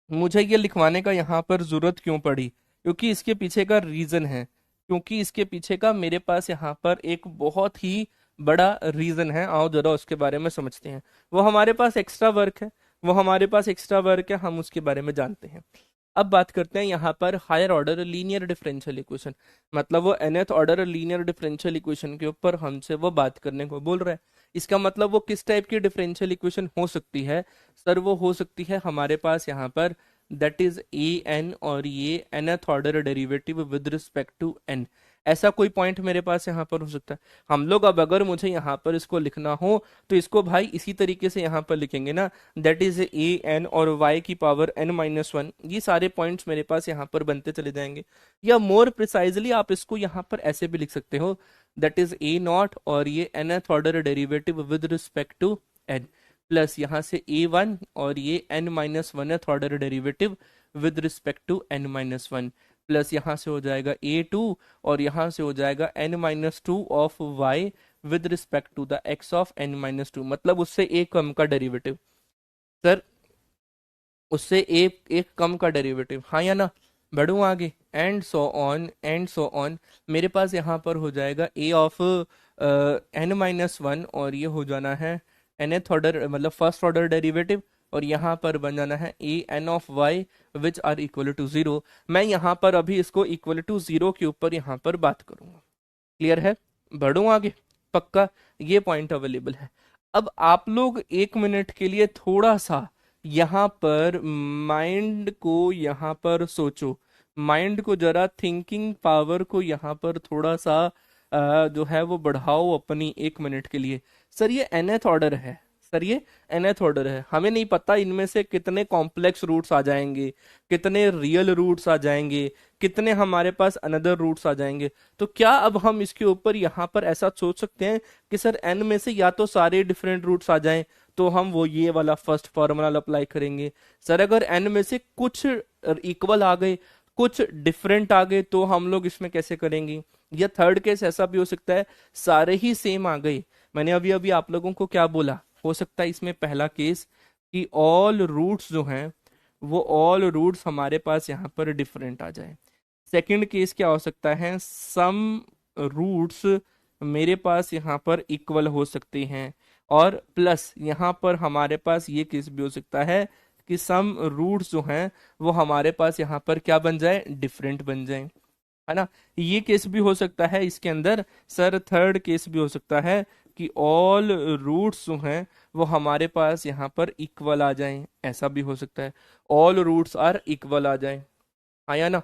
मुझे ये लिखवाने का यहाँ पर जरूरत क्यों पड़ी? क्योंकि इसके पीछे का रीजन है, क्योंकि इसके पीछे का मेरे पास यहाँ पर एक बहुत ही बड़ा रीजन है। आओ जरा उसके बारे में समझते हैं। वो हमारे पास एक्स्ट्रा वर्क है, वो हमारे पास एक्स्ट्रा वर्क है, हम उसके बारे में जानते हैं। अब बात करते हैं यहाँ पर higher order linear differential equation, मतलब वो nth order linear differential equation के ऊपर हमसे वो बात करने को बोल रहा है। इसका मतलब वो किस टाइप की डिफरेंशियल इक्वेशन हो सकती है? सर वो हो सकती है हमारे पास यहाँ पर दैट इज ए एन, और ये nth order derivative with respect to n. ऐसा कोई पॉइंट मेरे पास यहाँ पर हो सकता है। हम लोग अब अगर मुझे यहाँ पर इसको लिखना हो तो इसको भाई इसी तरीके से यहाँ पर लिखेंगे ना, दैट इज ए एन और वाई की पावर n-1। ये सारे पॉइंट्स मेरे पास यहाँ पर बनते चले जाएंगे। या मोर प्रिसाइजली आप इसको यहाँ पर ऐसे भी लिख सकते हो, दैट इज ए नॉट और ये nth order derivative with respect to n, plus यहाँ से a1 और ये n-1th order derivative with respect to n-1, plus यहाँ से हो जाएगा a2 और यहाँ से हो जाएगा n-2 of y with respect to the x of n-2, मतलब उससे एक कम का डेरिवेटिव सर, उससे एक कम का डेरिवेटिव, हाँ या ना। बढ़ूं आगे, and so on and so on. मेरे पास यहाँ पर हो जाएगा a ऑफ n-1 और ये हो जाना है nth ऑर्डर मतलब फर्स्ट ऑर्डर डेरिवेटिव, और यहाँ पर बन जाना है a n of y which are equal to 0। मैं यहाँ पर अभी इसको इक्वल टू 0 के ऊपर यहाँ पर बात करूंगा। क्लियर है? बढ़ूं आगे, पक्का ये पॉइंट अवेलेबल है। अब आप लोग 1 मिनट के लिए थोड़ा सा यहाँ पर माइंड को यहाँ पर सोचो, माइंड को जरा थिंकिंग पावर को यहाँ पर थोड़ा सा जो है वो बढ़ाओ अपनी 1 मिनट के लिए। सर ये nth ऑर्डर है, सर ये nth ऑर्डर है, हमें नहीं पता इनमें से कितने कॉम्प्लेक्स रूट्स आ जाएंगे, कितने रियल रूट्स आ जाएंगे, कितने हमारे पास अनदर रूट्स आ जाएंगे। तो क्या अब हम इसके ऊपर यहाँ पर ऐसा सोच सकते हैं कि सर n में से या तो सारे डिफरेंट रूट्स आ जाएं तो हम वो ये वाला फर्स्ट फॉर्मूला अप्लाई करेंगे। सर अगर n में से कुछ इक्वल आ गए, कुछ डिफरेंट आ गए, तो हम लोग इसमें कैसे करेंगे? या थर्ड केस ऐसा भी हो सकता है सारे ही सेम आ गए। मैंने अभी अभी आप लोगों को क्या बोला, हो सकता है इसमें पहला केस कि ऑल रूट्स जो हैं वो ऑल रूट्स हमारे पास यहाँ पर डिफरेंट आ जाए। सेकंड केस क्या हो सकता है, सम रूट्स मेरे पास यहाँ पर इक्वल हो सकते हैं, और प्लस यहाँ पर हमारे पास ये केस भी हो सकता है कि सम रूट्स जो हैं वो हमारे पास यहाँ पर क्या बन जाए, डिफरेंट बन जाए, है ना। ये केस भी हो सकता है इसके अंदर। सर थर्ड केस भी हो सकता है कि ऑल रूट्स जो हैं वो हमारे पास यहाँ पर इक्वल आ जाएं, ऐसा भी हो सकता है, ऑल रूट्स आर इक्वल आ जाएं, हाँ या ना।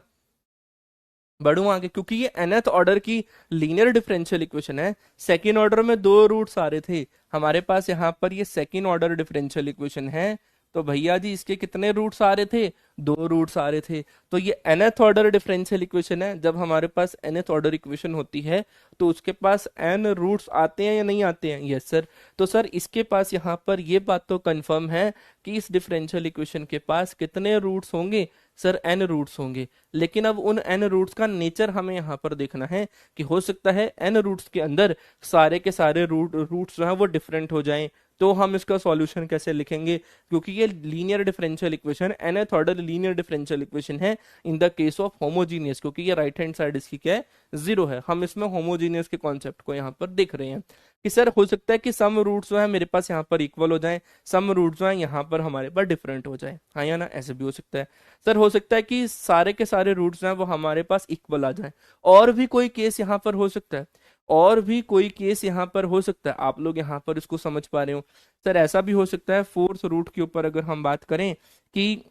बढ़ूं आगे, क्योंकि ये nth ऑर्डर की लीनियर डिफरेंशियल इक्वेशन है। सेकेंड ऑर्डर में दो रूट्स आ रहे थे हमारे पास, यहाँ पर ये सेकेंड ऑर्डर डिफरेंशियल इक्वेशन है, तो भैया जी इसके कितने रूट्स आ रहे थे, दो रूट्स आ रहे थे। तो ये nth ऑर्डर डिफरेंशियल इक्वेशन है। जब हमारे पास nth ऑर्डर इक्वेशन होती है तो उसके पास n रूट्स आते हैं या नहीं आते हैं? Yes sir. तो सर इसके पास यहाँ पर ये बात तो कंफर्म है कि इस डिफरेंशियल इक्वेशन के पास कितने रूट्स होंगे? सर n रूट्स होंगे। लेकिन अब उन n रूट्स का नेचर हमें यहाँ पर देखना है कि हो सकता है n रूट्स के अंदर सारे के सारे रूट्स जो है वो डिफरेंट हो जाएं, तो हम इसका सॉल्यूशन कैसे लिखेंगे? क्योंकि ये linear differential equation nth order linear differential equation है in the case of homogeneous, क्योंकि ये राइट हैंड साइड इसकी क्या है, 0 है। हम इसमें होमोजीनियस के कॉन्सेप्ट को यहाँ पर देख रहे हैं कि सर हो सकता है कि सम रूट्स जो है मेरे पास यहाँ पर इक्वल हो जाए, सम रूट्स जो है यहाँ पर हमारे पास डिफरेंट हो जाए, हाँ या ना। ऐसे भी हो सकता है। सर हो सकता है कि सारे के सारे रूट्स जो है वो हमारे पास इक्वल आ जाए। और भी कोई केस यहाँ पर हो सकता है, और भी कोई केस यहाँ पर हो सकता है। आप लोग यहाँ पर इसको समझ पा रहे हो? सर ऐसा भी हो सकता है फोर्थ रूट के ऊपर अगर हम बात करें कि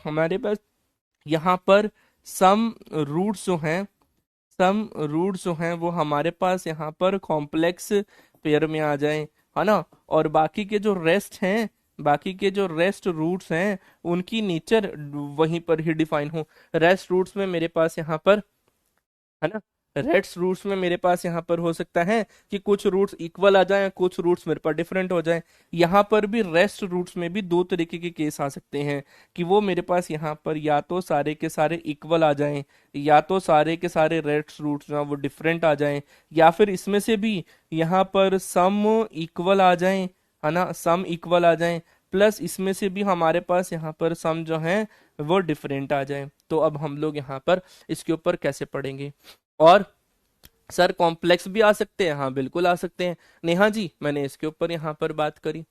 हमारे पास यहाँ पर सम रूट्स जो हैं, सम रूट्स जो हैं वो हमारे पास यहाँ पर कॉम्प्लेक्स पेयर में आ जाएं, है ना। और बाकी के जो रेस्ट हैं, बाकी के जो रेस्ट रूट्स हैं उनकी नेचर वहीं पर ही डिफाइन हो। रेस्ट रूट्स में मेरे पास यहाँ पर, है ना, रेट्स रूट्स में मेरे पास यहाँ पर हो सकता है कि कुछ रूट्स इक्वल आ जाएं, कुछ रूट्स मेरे पास डिफरेंट हो जाएं। यहाँ पर भी रेस्ट रूट्स में भी दो तरीके के केस आ सकते हैं कि वो मेरे पास यहाँ पर या तो सारे के सारे इक्वल आ जाएं, या तो सारे के सारे रेट्स रूट्स जो हैं वो डिफरेंट आ जाएं, या फिर इसमें से भी यहाँ पर सम इक्वल आ जाएं, है ना, सम इक्वल आ जाएं, प्लस इसमें से भी हमारे पास यहाँ पर सम जो है वो डिफरेंट आ जाए। तो अब हम लोग यहाँ पर इसके ऊपर कैसे पढ़ेंगे? और सर कॉम्प्लेक्स भी आ सकते हैं, हाँ बिल्कुल आ सकते हैं। नेहा जी मैंने इसके ऊपर यहाँ पर बात करी,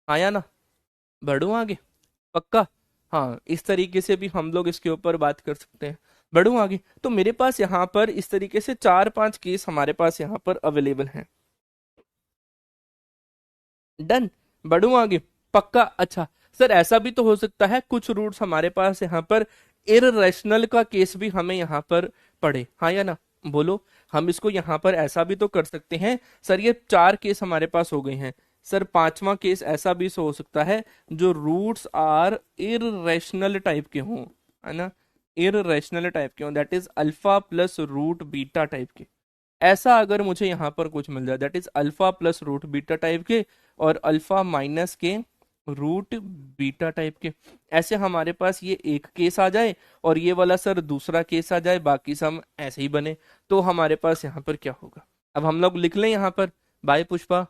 आया ना। बढ़ू आगे, पक्का। हाँ इस तरीके से भी हम लोग इसके ऊपर बात कर सकते हैं। बढ़ू आगे, तो मेरे पास यहाँ पर इस तरीके से 4-5 केस हमारे पास यहाँ पर अवेलेबल हैं। डन, बढ़ू आगे, पक्का। अच्छा सर ऐसा भी तो हो सकता है कुछ रूट्स हमारे पास यहाँ पर इररेशनल का केस भी हमें यहाँ पर पड़े, हाँ या ना, बोलो। हम इसको यहाँ पर ऐसा भी तो कर सकते हैं सर, ये चार केस हमारे पास हो गए हैं सर, पांचवा केस ऐसा भी हो सकता है जो रूट्स आर इररेशनल टाइप के हों, है ना, इररेशनल टाइप के हों, that is alpha plus root beta type के। ऐसा अगर मुझे यहाँ पर कुछ मिल जाए that is alpha plus root beta type के और अल्फा माइनस के रूट बीटा टाइप के, ऐसे हमारे पास ये एक केस आ जाए और ये वाला सर दूसरा केस आ जाए, बाकी सब ऐसे ही बने, तो हमारे पास यहाँ पर क्या होगा। अब हम लोग लिख लें यहाँ पर। Bye Pushpa,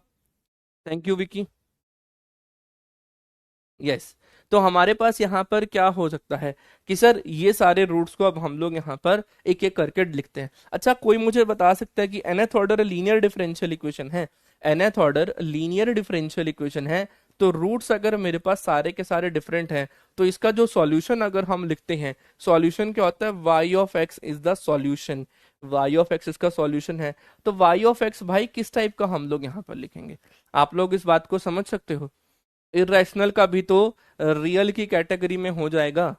thank you Vicky. Yes, तो हमारे पास यहाँ पर क्या हो सकता है कि सर ये सारे रूट्स को अब हम लोग यहाँ पर एक एक करके लिखते हैं। अच्छा, कोई मुझे बता सकता है कि nth order linear differential equation है, nth order linear differential equation है, तो रूट्स अगर मेरे पास सारे के सारे डिफरेंट हैं तो इसका जो सॉल्यूशन अगर हम लिखते हैं, सॉल्यूशन क्या होता है, y of x is the solution, y of x इसका सॉल्यूशन है। तो y ऑफ x भाई किस टाइप का हम लोग यहाँ पर लिखेंगे, आप लोग इस बात को समझ सकते हो। इरेशनल का भी तो रियल की कैटेगरी में हो जाएगा।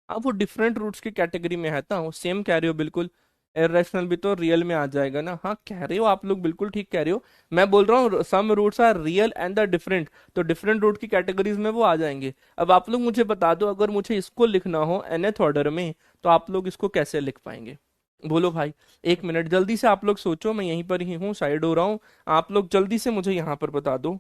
अब वो डिफरेंट रूट्स की कैटेगरी में है ना, वो सेम कह रहे हो बिल्कुल, इरेशनल भी तो रियल में आ जाएगा ना। हाँ कह रहे हो आप लोग, बिल्कुल ठीक कह रहे हो। मैं बोल रहा हूँ some roots are real and the different, तो डिफरेंट रूट की कैटेगरीज में वो आ जाएंगे। अब आप लोग मुझे बता दो, अगर मुझे इसको लिखना हो nth ऑर्डर में तो आप लोग इसको कैसे लिख पाएंगे, बोलो भाई। एक मिनट जल्दी से आप लोग सोचो, मैं यहीं पर ही हूँ, साइड हो रहा हूँ, आप लोग जल्दी से मुझे यहाँ पर बता दो।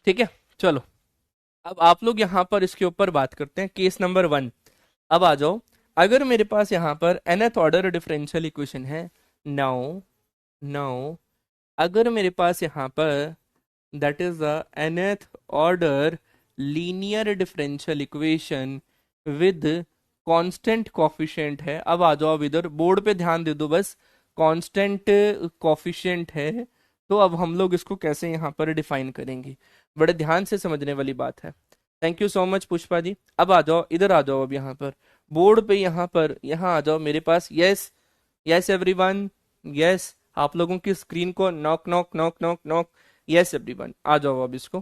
ठीक है, चलो अब आप लोग यहाँ पर इसके ऊपर बात करते हैं, केस नंबर 1। अब आ जाओ, अगर मेरे पास यहाँ पर nth ऑर्डर डिफरेंशियल इक्वेशन है, नाउ नाउ अगर मेरे पास यहाँ पर that is the nth order linear differential equation with constant coefficient है। अब आ जाओ, अब इधर बोर्ड पे ध्यान दे दो बस, कांस्टेंट कोफिशिएंट है, तो अब हम लोग इसको कैसे यहाँ पर डिफाइन करेंगे, बड़े ध्यान से समझने वाली बात है। Thank you so much Pushpa ji. अब आ जाओ, इधर आ जाओ, अब यहाँ पर बोर्ड पे यहाँ पर यहाँ आ जाओ मेरे पास। यस यस एवरीवन, यस, आप लोगों की स्क्रीन को knock knock knock knock knock. Yes everyone, आ जाओ। अब इसको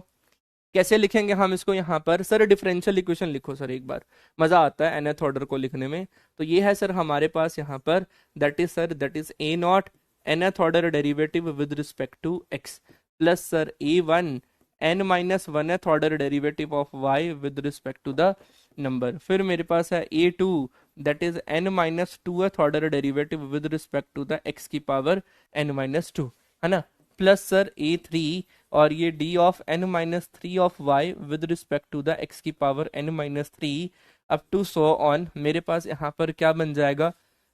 कैसे लिखेंगे हम इसको यहाँ पर, सर डिफरेंशियल इक्वेशन लिखो सर एक बार, मजा आता है nth ऑर्डर को लिखने में। तो ये है सर हमारे पास यहाँ पर, that is sir that is a not nth order derivative with respect to x plus sir a1 n minus one th order derivative of y with respect to the number. फिर मेरे पास है a2 that is n minus two th order derivative with respect to the x की power n minus two, है ना, plus sir a3 और ये d of n minus three of Y with respect to the x की power n minus three up to so on. मेरे पास यहाँ पर क्या बन जाएगा,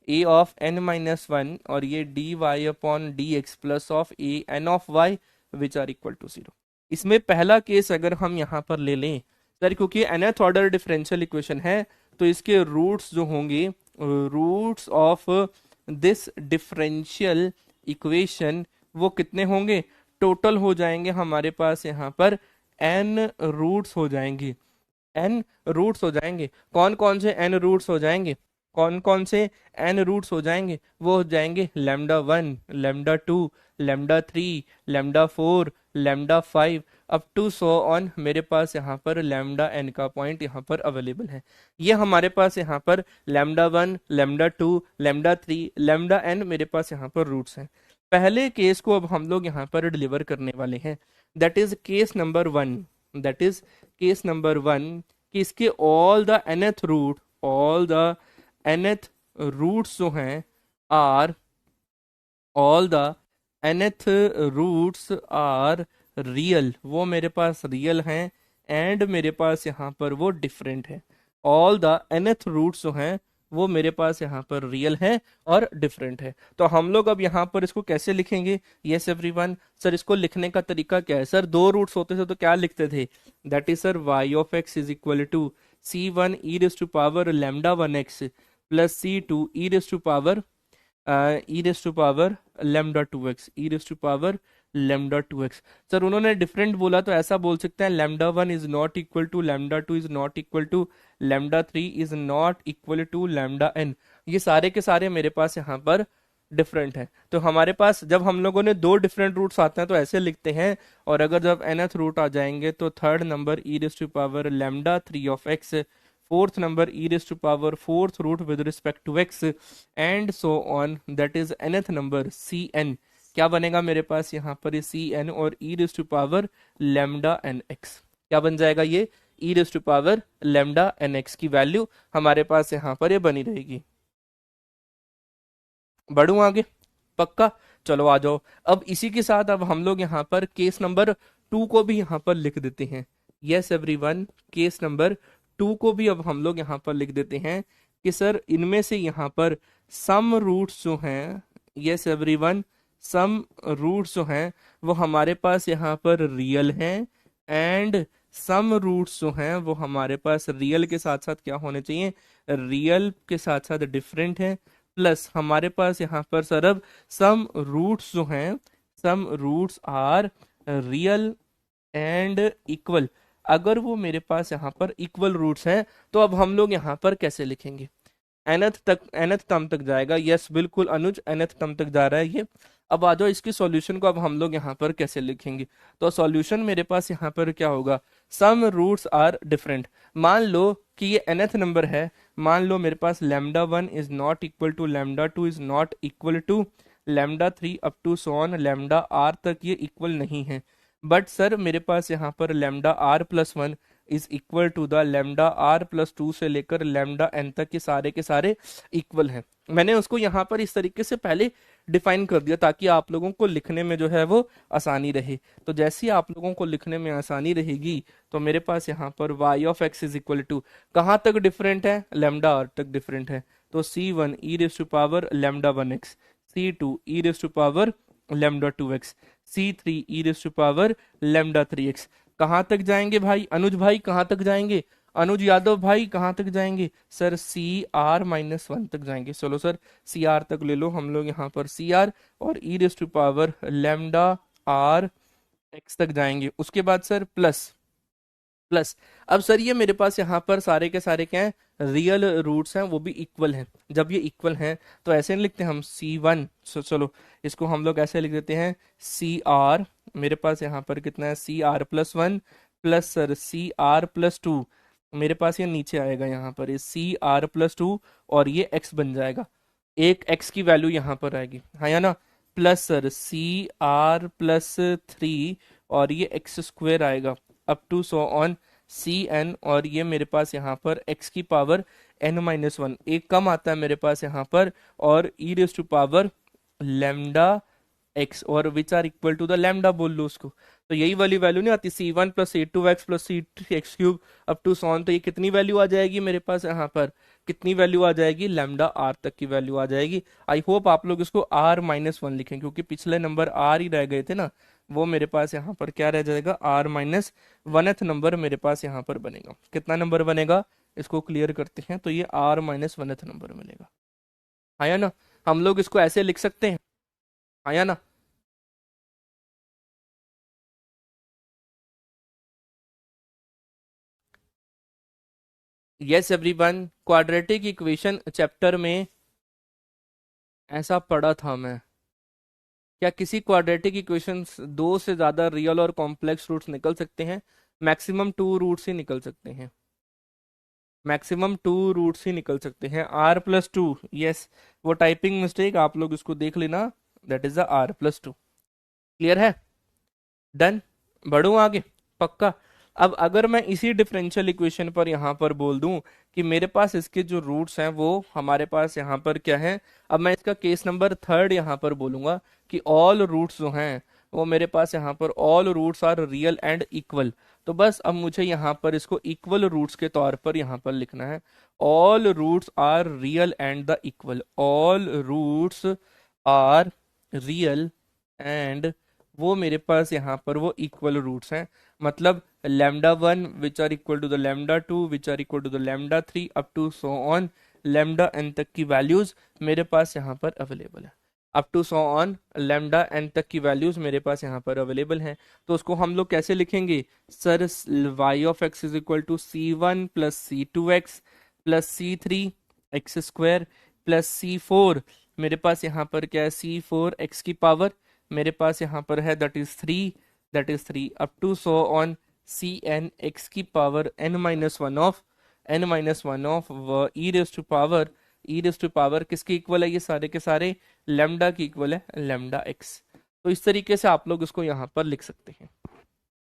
a of n minus one और ये dy upon D x plus of a n of y which are equal to 0। इसमें पहला केस अगर हम यहाँ पर ले लें सर, क्योंकि nth ऑर्डर डिफरेंशियल इक्वेशन है तो इसके रूट्स जो होंगे, roots of this differential equation वो कितने होंगे, टोटल हो जाएंगे हमारे पास यहाँ पर n रूट्स हो जाएंगे, n रूट्स हो जाएंगे। कौन कौन से n रूट्स हो जाएंगे, कौन कौन से n रूट्स हो जाएंगे, वो हो जाएंगे lambda 1, lambda 2, lambda 3, lambda 4, lambda 5 up to so on. मेरे पास यहाँ पर लैम्डा n का पॉइंट यहाँ पर अवेलेबल है। ये हमारे पास यहाँ पर lambda 1, lambda 2, lambda 3, lambda n मेरे पास यहाँ पर रूट्स हैं। पहले केस को अब हम लोग यहाँ पर डिलीवर करने वाले हैं, that is case number 1, that is case number 1 कि इसके all the nth root, all the nth roots जो हैं are, all the nth roots are real, वो मेरे पास रियल हैं एंड मेरे पास यहाँ पर वो डिफरेंट है। ऑल द nth रूट्स जो हैं वो मेरे पास यहाँ पर रियल है और डिफरेंट है। तो हम लोग अब यहाँ पर इसको कैसे लिखेंगे, यस एवरीवन। सर इसको लिखने का तरीका क्या है, सर दो रूट्स होते थे तो क्या लिखते थे, that is sir y of x is equal to c1 e raise to power lambda 1x plus c2 e raise to power lambda 2x, e raise to power lambda two x. Sir उन्होंने different बोला तो ऐसा बोल सकते हैं lambda one is not equal to lambda two is not equal to lambda three is not equal to lambda n. ये सारे के सारे मेरे पास यहाँ पर डिफरेंट है। तो हमारे पास जब हम लोगों ने दो डिफरेंट रूट्स आते हैं तो ऐसे लिखते हैं, और अगर जब nth रूट आ जाएंगे तो third number e raise to power lambda three of x, fourth number e raise to power fourth root with respect to x, and so on, that is nth number c n. क्या बनेगा मेरे पास यहाँ पर c n और e raise to power lambda n x. क्या बन जाएगा ये e raise to power lambda n x की वैल्यू हमारे पास यहाँ पर ये बनी रहेगी। बढ़ू आगे, पक्का। चलो आ जाओ। अब इसी के साथ अब हम लोग यहाँ पर केस नंबर टू को भी यहाँ पर लिख देते हैं। Yes everyone, case number two को भी अब हम लोग यहाँ पर लिख देते हैं कि सर इनमें से यहाँ पर सम रूट्स जो हैं, यस एवरीवन, सम रूट्स जो हैं वो हमारे पास यहाँ पर रियल हैं, एंड सम रूट्स जो हैं वो हमारे पास रियल के साथ साथ क्या होने चाहिए, रियल के साथ साथ डिफरेंट है। प्लस हमारे पास यहाँ पर सर अब सम रूट्स जो हैं, some roots are real and equal. अगर वो मेरे पास यहाँ पर इक्वल रूट्स हैं तो अब हम लोग यहाँ पर कैसे लिखेंगे, nth तक, nth टर्म तक जाएगा। यस बिल्कुल अनुज, nth टर्म तक जा रहा है ये। अब आ जाओ इसकी सॉल्यूशन को अब हम लोग यहाँ पर कैसे लिखेंगे। तो सॉल्यूशन मेरे पास यहाँ पर क्या होगा, सम रूट्स आर डिफरेंट। मान लो कि ये nth नंबर है, मान लो मेरे पास lambda one is not equal to lambda two is not equal to lambda three up to so on lambda r तक ये इक्वल नहीं है। बट सर मेरे पास यहाँ पर lambda r plus one is equal to the lambda r plus two से लेकर लेमडा एन तक के सारे इक्वल हैं। मैंने उसको यहाँ पर इस तरीके से पहले डिफाइन कर दिया ताकि आप लोगों को लिखने में जो है वो आसानी रहे। तो जैसे ही आप लोगों को लिखने में आसानी रहेगी तो मेरे पास यहाँ पर y of x is equal to कहाँ तक डिफरेंट है, लेमडा आर तक डिफरेंट है। तो c one e raise to power lambda one x, c two e raise to power lambda two x, c three e raise to power lambda three x. कहाँ तक जाएंगे भाई, अनुज भाई कहाँ तक जाएंगे, अनुज यादव भाई कहाँ तक जाएंगे, sir c r minus one तक जाएंगे। चलो सर सी आर तक ले लो हम लोग यहाँ पर सी आर, और e raise to power lambda r x तक जाएंगे। उसके बाद सर प्लस प्लस। अब सर ये मेरे पास यहाँ पर सारे के सारे क्या हैं, रियल रूट्स हैं, वो भी इक्वल हैं। जब ये इक्वल हैं तो ऐसे नहीं लिखते हम सी वन, चलो इसको हम लोग ऐसे लिख देते हैं सी आर, मेरे पास यहाँ पर कितना है c r plus one plus sir c r plus two, मेरे पास ये नीचे आएगा यहाँ पर ये सी आर प्लस टू, और ये एक्स बन जाएगा, एक एक्स की वैल्यू यहाँ पर आएगी, हाँ या ना, plus sir c r plus three, और ये एक्स स्क्वेयर आएगा up to so on c n, और ये मेरे पास यहाँ पर x की पावर n माइनस वन, एक कम आता है मेरे पास यहाँ पर, और e raise to power lambda x, और which are equal to the lambda बोल लो उसको। तो यही वाली वैल्यू नहीं आती, c one plus c two x plus c x cube up to so on. तो ये कितनी वैल्यू आ जाएगी मेरे पास यहाँ पर, कितनी वैल्यू आ जाएगी, लेमडा आर तक की वैल्यू आ जाएगी। आई होप आप लोग इसको आर माइनस वन लिखें, क्योंकि पिछले नंबर आर ही रह गए थे ना, वो मेरे पास यहाँ पर क्या रह जाएगा, आर माइनस वनथ नंबर मेरे पास यहाँ पर बनेगा। कितना नंबर बनेगा, इसको क्लियर करते हैं, तो ये आर माइनस वनथ नंबर मिलेगा, हाँ या ना। हम लोग इसको ऐसे लिख सकते हैं, हाँ या ना। Yes everyone, quadratic equation chapter में ऐसा पढ़ा था मैं। क्या किसी क्वाड्रेटिक इक्वेशन दो से ज्यादा रियल और कॉम्प्लेक्स रूट्स निकल सकते हैं, मैक्सिमम टू रूट्स ही निकल सकते हैं, मैक्सिमम टू रूट्स ही निकल सकते हैं, आर प्लस टू। यस, वो टाइपिंग मिस्टेक आप लोग इसको देख लेना, that is the r plus two. Clear है, डन, बढ़ूं आगे, पक्का। अब अगर मैं इसी डिफरेंशियल इक्वेशन पर यहाँ पर बोल दूं कि मेरे पास इसके जो रूट्स हैं वो हमारे पास यहाँ पर क्या है, अब मैं इसका केस नंबर थर्ड यहाँ पर बोलूंगा कि ऑल रूट्स जो हैं वो मेरे पास यहाँ पर all roots are real and equal. तो बस अब मुझे यहाँ पर इसको इक्वल रूट्स के तौर पर यहाँ पर लिखना है, all roots are real and the equal, all roots are real and वो मेरे पास यहाँ पर वो इक्वल रूट्स हैं। मतलब lambda one which are equal to the lambda two which are equal to the lambda three up to so on lambda n तक की वैल्यूज मेरे पास यहाँ पर अवेलेबल है। Up to so on lambda n तक की वैल्यूज मेरे पास यहाँ पर अवेलेबल हैं। तो उसको हम लोग कैसे लिखेंगे sir, y of x is equal to C1 plus C2x plus C3 x² plus C4, मेरे पास यहाँ पर क्या है C4 x की पावर मेरे पास यहाँ पर है that is three up to so on Cn x की power n-1 of e raise to power किसके इक्वल है, ये सारे के सारे लेमडा की इक्वल है लेमडा एक्स। तो इस तरीके से आप लोग इसको यहाँ पर लिख सकते हैं।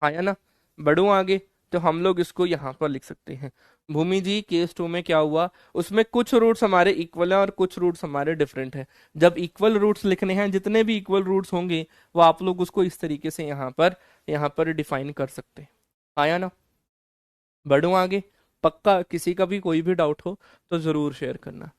आया ना, बढ़ू आगे, तो हम लोग इसको यहाँ पर लिख सकते हैं। भूमि जी केस 2 में क्या हुआ, उसमें कुछ रूट्स हमारे इक्वल हैं और कुछ रूट्स हमारे डिफरेंट हैं। जब इक्वल रूट्स लिखने हैं, जितने भी इक्वल रूट्स होंगे वो आप लोग उसको इस तरीके से यहाँ पर डिफाइन कर सकते हैं। आया ना, बढ़ू आगे, पक्का किसी का भी कोई भी डाउट हो तो जरूर शेयर करना।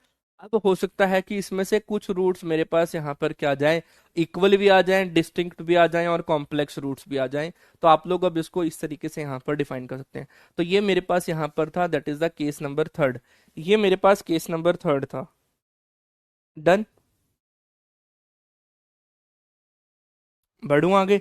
अब हो सकता है कि इसमें से कुछ रूट्स मेरे पास यहाँ पर क्या जाए, इक्वल भी आ जाएं, डिस्टिंक्ट भी आ जाएं और कॉम्प्लेक्स रूट्स भी आ जाएं। तो आप लोग अब इसको इस तरीके से यहाँ पर डिफाइन कर सकते हैं। तो ये मेरे पास यहाँ पर था, that is the case number third. ये मेरे पास केस नंबर थर्ड था। डन, बढ़ू आगे,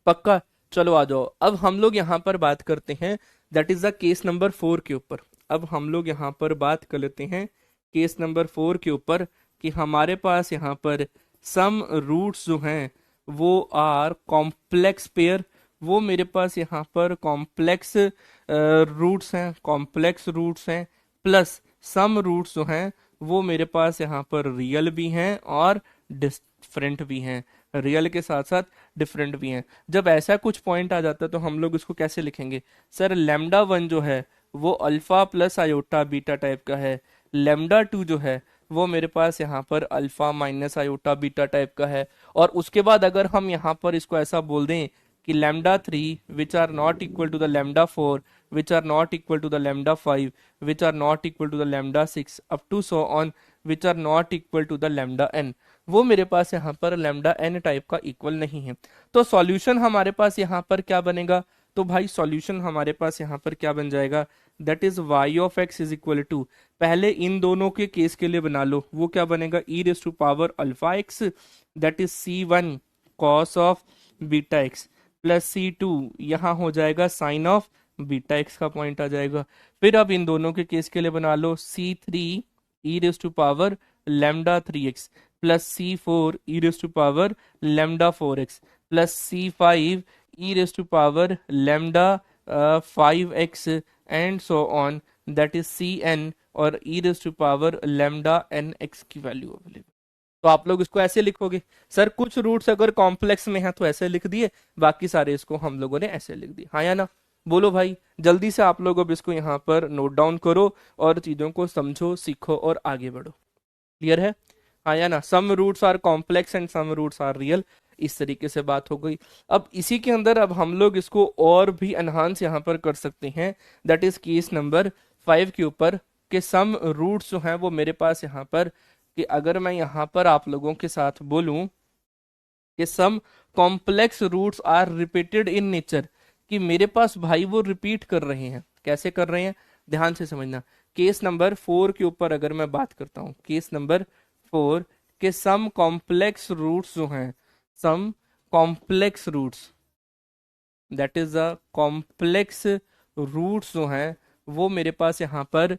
पक्का। चलो आ जाओ, अब हम लोग यहाँ पर बात करते हैं that is the case number 4 के ऊपर। अब हम लोग यहाँ पर बात कर लेते हैं केस नंबर 4 के ऊपर कि हमारे पास यहाँ पर सम रूट्स जो हैं वो आर कॉम्प्लेक्स पेयर। वो मेरे पास यहाँ पर कॉम्प्लेक्स रूट्स हैं, कॉम्प्लेक्स रूट्स हैं, प्लस सम रूट्स जो हैं वो मेरे पास यहाँ पर रियल भी हैं और डिफरेंट भी हैं, रियल के साथ साथ डिफरेंट भी हैं। जब ऐसा कुछ पॉइंट आ जाता है तो हम लोग इसको कैसे लिखेंगे सर, लेमडा 1 जो है वो alpha plus iota beta type का है, लेमडा 2 जो है वो मेरे पास यहाँ पर alpha minus iota beta type का है। और उसके बाद अगर हम यहाँ पर इसको ऐसा बोल दें कि lambda 3 which are not equal to the lambda 4 which are not equal to the lambda 5 which are not equal to the lambda 6 up to so on which are not equal to the lambda n, वो मेरे पास यहाँ पर lambda n type का equal नहीं है। तो solution हमारे पास यहाँ पर क्या बनेगा, तो भाई सॉल्यूशन हमारे पास यहाँ पर क्या बन जाएगा, that is y of x is equal to, पहले इन दोनों के केस के लिए बना लो, वो क्या बनेगा e raise to power alpha x that is C1 cos of beta x plus C2 यहाँ हो जाएगा साइन ऑफ बीटा एक्स का पॉइंट आ जाएगा। फिर अब इन दोनों के केस के लिए बना लो C3 e raise to power lambda 3x plus C4 e raise to power lambda 4x plus C5 e raise to power lambda 5x and so on that is Cn और e raise to power lambda nx की value available. तो आप लोग इसको ऐसे लिखोगे sir, कुछ roots अगर कॉम्प्लेक्स में है तो ऐसे लिख दिए, बाकी सारे इसको हम लोगों ने ऐसे लिख दिए। हाँ या ना, बोलो भाई, जल्दी से आप लोग अब इसको यहाँ पर नोट डाउन करो और चीजों को समझो, सीखो और आगे बढ़ो। क्लियर है? हाँ या ना, some roots are complex and some roots are real, इस तरीके से बात हो गई। अब इसी के अंदर अब हम लोग इसको और भी एनहांस यहाँ पर कर सकते हैं, दैट इज केस नंबर 5 के ऊपर कि सम रूट्स जो हैं वो मेरे पास यहाँ पर, कि अगर मैं यहाँ पर आप लोगों के साथ बोलूं कि some complex roots are repeated in nature, कि मेरे पास भाई वो रिपीट कर रहे हैं। कैसे कर रहे हैं, ध्यान से समझना। केस नंबर 4 के ऊपर अगर मैं बात करता हूं, केस नंबर 4 के सम कॉम्प्लेक्स रूट्स जो हैं, some complex roots that is the complex roots जो हैं वो मेरे पास यहाँ पर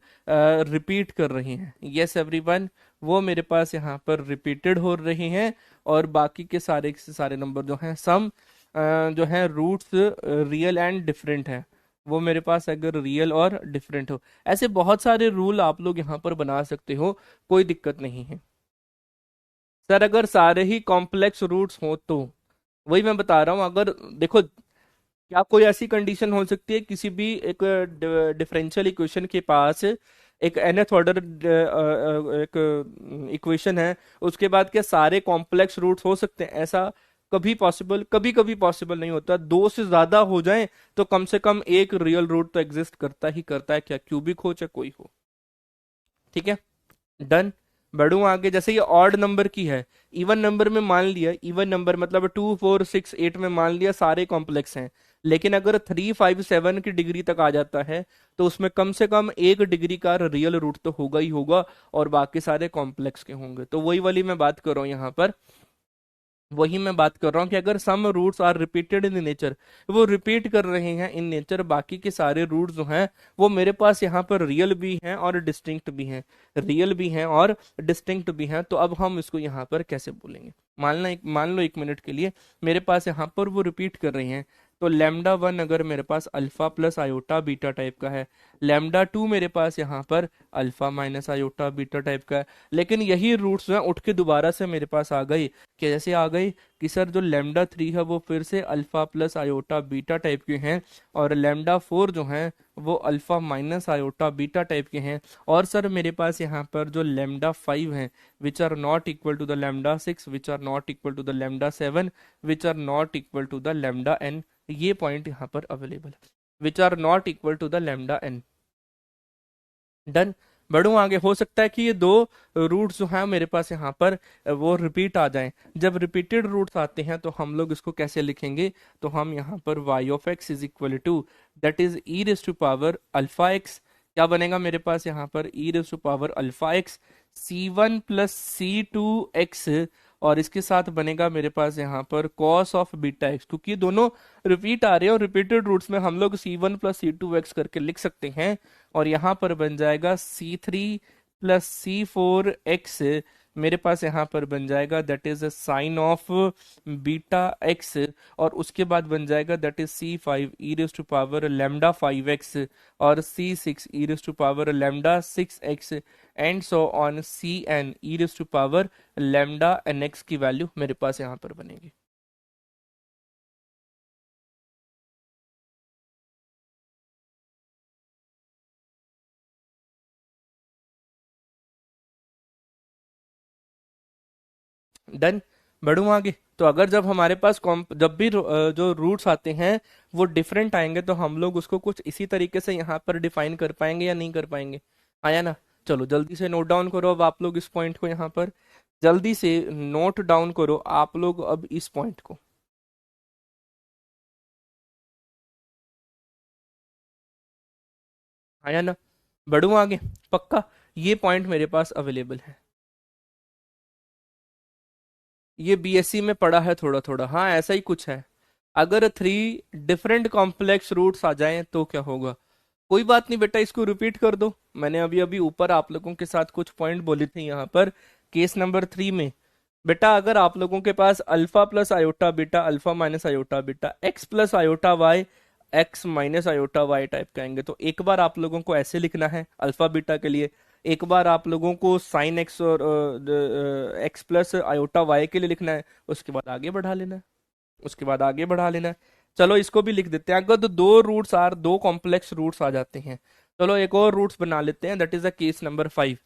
रिपीट कर रहे हैं। यस एवरीवन, वो मेरे पास यहाँ पर रिपीटेड हो रहे हैं और बाकी के सारे नंबर जो हैं सम जो हैं रूट्स रियल एंड डिफरेंट है, वो मेरे पास अगर रियल और डिफरेंट हो, ऐसे बहुत सारे रूल आप लोग यहाँ पर बना सकते हो, कोई दिक्कत नहीं है। सर अगर सारे ही कॉम्प्लेक्स रूट्स हो तो, वही मैं बता रहा हूँ, अगर देखो क्या कोई ऐसी कंडीशन हो सकती है किसी भी एक डिफरेंशियल इक्वेशन के पास एक nth ऑर्डर एक इक्वेशन है, उसके बाद क्या सारे कॉम्प्लेक्स रूट्स हो सकते हैं? ऐसा कभी पॉसिबल, कभी कभी पॉसिबल नहीं होता। दो से ज्यादा हो जाए तो कम से कम एक रियल रूट तो एग्जिस्ट करता ही करता है, क्या क्यूबिक हो चाहे कोई हो। ठीक है, डन। बढ़ू आगे, जैसे ये ऑड नंबर की है, इवन नंबर में मान लिया, इवन नंबर मतलब 2 4 6 8 में मान लिया सारे कॉम्प्लेक्स हैं, लेकिन अगर 3 5 7 की डिग्री तक आ जाता है तो उसमें कम से कम एक डिग्री का रियल रूट तो होगा ही होगा और बाकी सारे कॉम्प्लेक्स के होंगे। तो वही वाली मैं बात कर रहा हूँ यहाँ पर वही मैं बात कर रहा हूँ कि अगर some roots are repeated in nature, वो रिपीट कर रहे हैं इन नेचर, बाकी के सारे रूट्स जो हैं वो मेरे पास यहाँ पर रियल भी हैं और डिस्टिंक्ट भी हैं, रियल भी हैं और डिस्टिंक्ट भी हैं। तो अब हम इसको यहाँ पर कैसे बोलेंगे? मान लो 1 मिनट के लिए मेरे पास यहाँ पर वो रिपीट कर रही हैं। तो लैम्डा वन अगर मेरे पास alpha plus iota beta type का है, लैम्डा टू मेरे पास यहाँ पर alpha minus iota beta type का है। लेकिन यही रूट्स जो है उठ के दोबारा से मेरे पास आ गई, कैसे आ गई कि सर जो लैम्डा थ्री है वो फिर से alpha plus iota beta type के हैं, और लैम्डा फोर जो हैं वो alpha minus iota beta type के हैं। और सर मेरे पास यहाँ पर जो लैम्डा फाइव हैं which are not equal to the lambda six, which are not equal to the lambda seven, which are not equal to the lambda n, ये पॉइंट यहाँ पर अवेलेबल है, which are not equal to the lambda n. Done. बढ़ूं आगे, हो सकता है कि ये दो रूट्स जो हैं मेरे पास यहाँ पर वो रिपीट आ जाएं। जब रिपीटेड रूट्स आते हैं तो हम लोग इसको कैसे लिखेंगे? तो हम यहाँ पर y of x is equal to that is e raise to power alpha x. क्या बनेगा मेरे पास यहाँ पर? E raise to power alpha x c one plus c two x, और इसके साथ बनेगा मेरे पास यहाँ पर कॉस ऑफ बीटा एक्स, क्योंकि ये दोनों रिपीट आ रहे हैं और रिपीटेड रूट्स में हम लोग c one plus c two x करके लिख सकते हैं। और यहाँ पर बन जाएगा c three plus c four x, मेरे पास यहाँ पर बन जाएगा that is sine of beta x, और उसके बाद बन जाएगा that is c five e raise to power lambda five x, और c six e raise to power lambda six x, and so on c n e raise to power lambda n x की value मेरे पास यहाँ पर बनेगी। Done. बढ़ूं आगे, तो अगर जब हमारे पास जब भी जो रूट्स आते हैं वो डिफरेंट आएंगे तो हम लोग उसको कुछ इसी तरीके से यहाँ पर डिफाइन कर पाएंगे या नहीं कर पाएंगे? आया ना? चलो जल्दी से नोट डाउन करो अब आप लोग इस पॉइंट को, यहाँ पर जल्दी से नोट डाउन करो आप लोग अब इस पॉइंट को। आया ना? बढ़ूं आगे, पक्का ये पॉइंट मेरे पास अवेलेबल है। ये बीएससी में पढ़ा है थोड़ा थोड़ा, हाँ ऐसा ही कुछ है। अगर थ्री डिफरेंट कॉम्प्लेक्स रूट्स आ जाएं तो क्या होगा? कोई बात नहीं बेटा, इसको रिपीट कर दो। मैंने अभी अभी ऊपर आप लोगों के साथ कुछ पॉइंट बोले थे यहाँ पर केस नंबर थ्री में। बेटा अगर आप लोगों के पास alpha plus iota beta alpha minus iota beta x plus iota y x minus iota y type का आएंगे, तो एक बार आप लोगों को ऐसे लिखना है अल्फा बीटा के लिए, एक बार आप लोगों को साइन एक्स और एक्स प्लस आयोटा वाई के लिए लिखना है, उसके बाद आगे बढ़ा लेना है, उसके बाद आगे बढ़ा लेना है। चलो इसको भी लिख देते हैं। अगर तो दो रूट्स आर दो कॉम्प्लेक्स रूट्स आ जाते हैं, चलो एक और रूट्स बना लेते हैं, that is a case number five.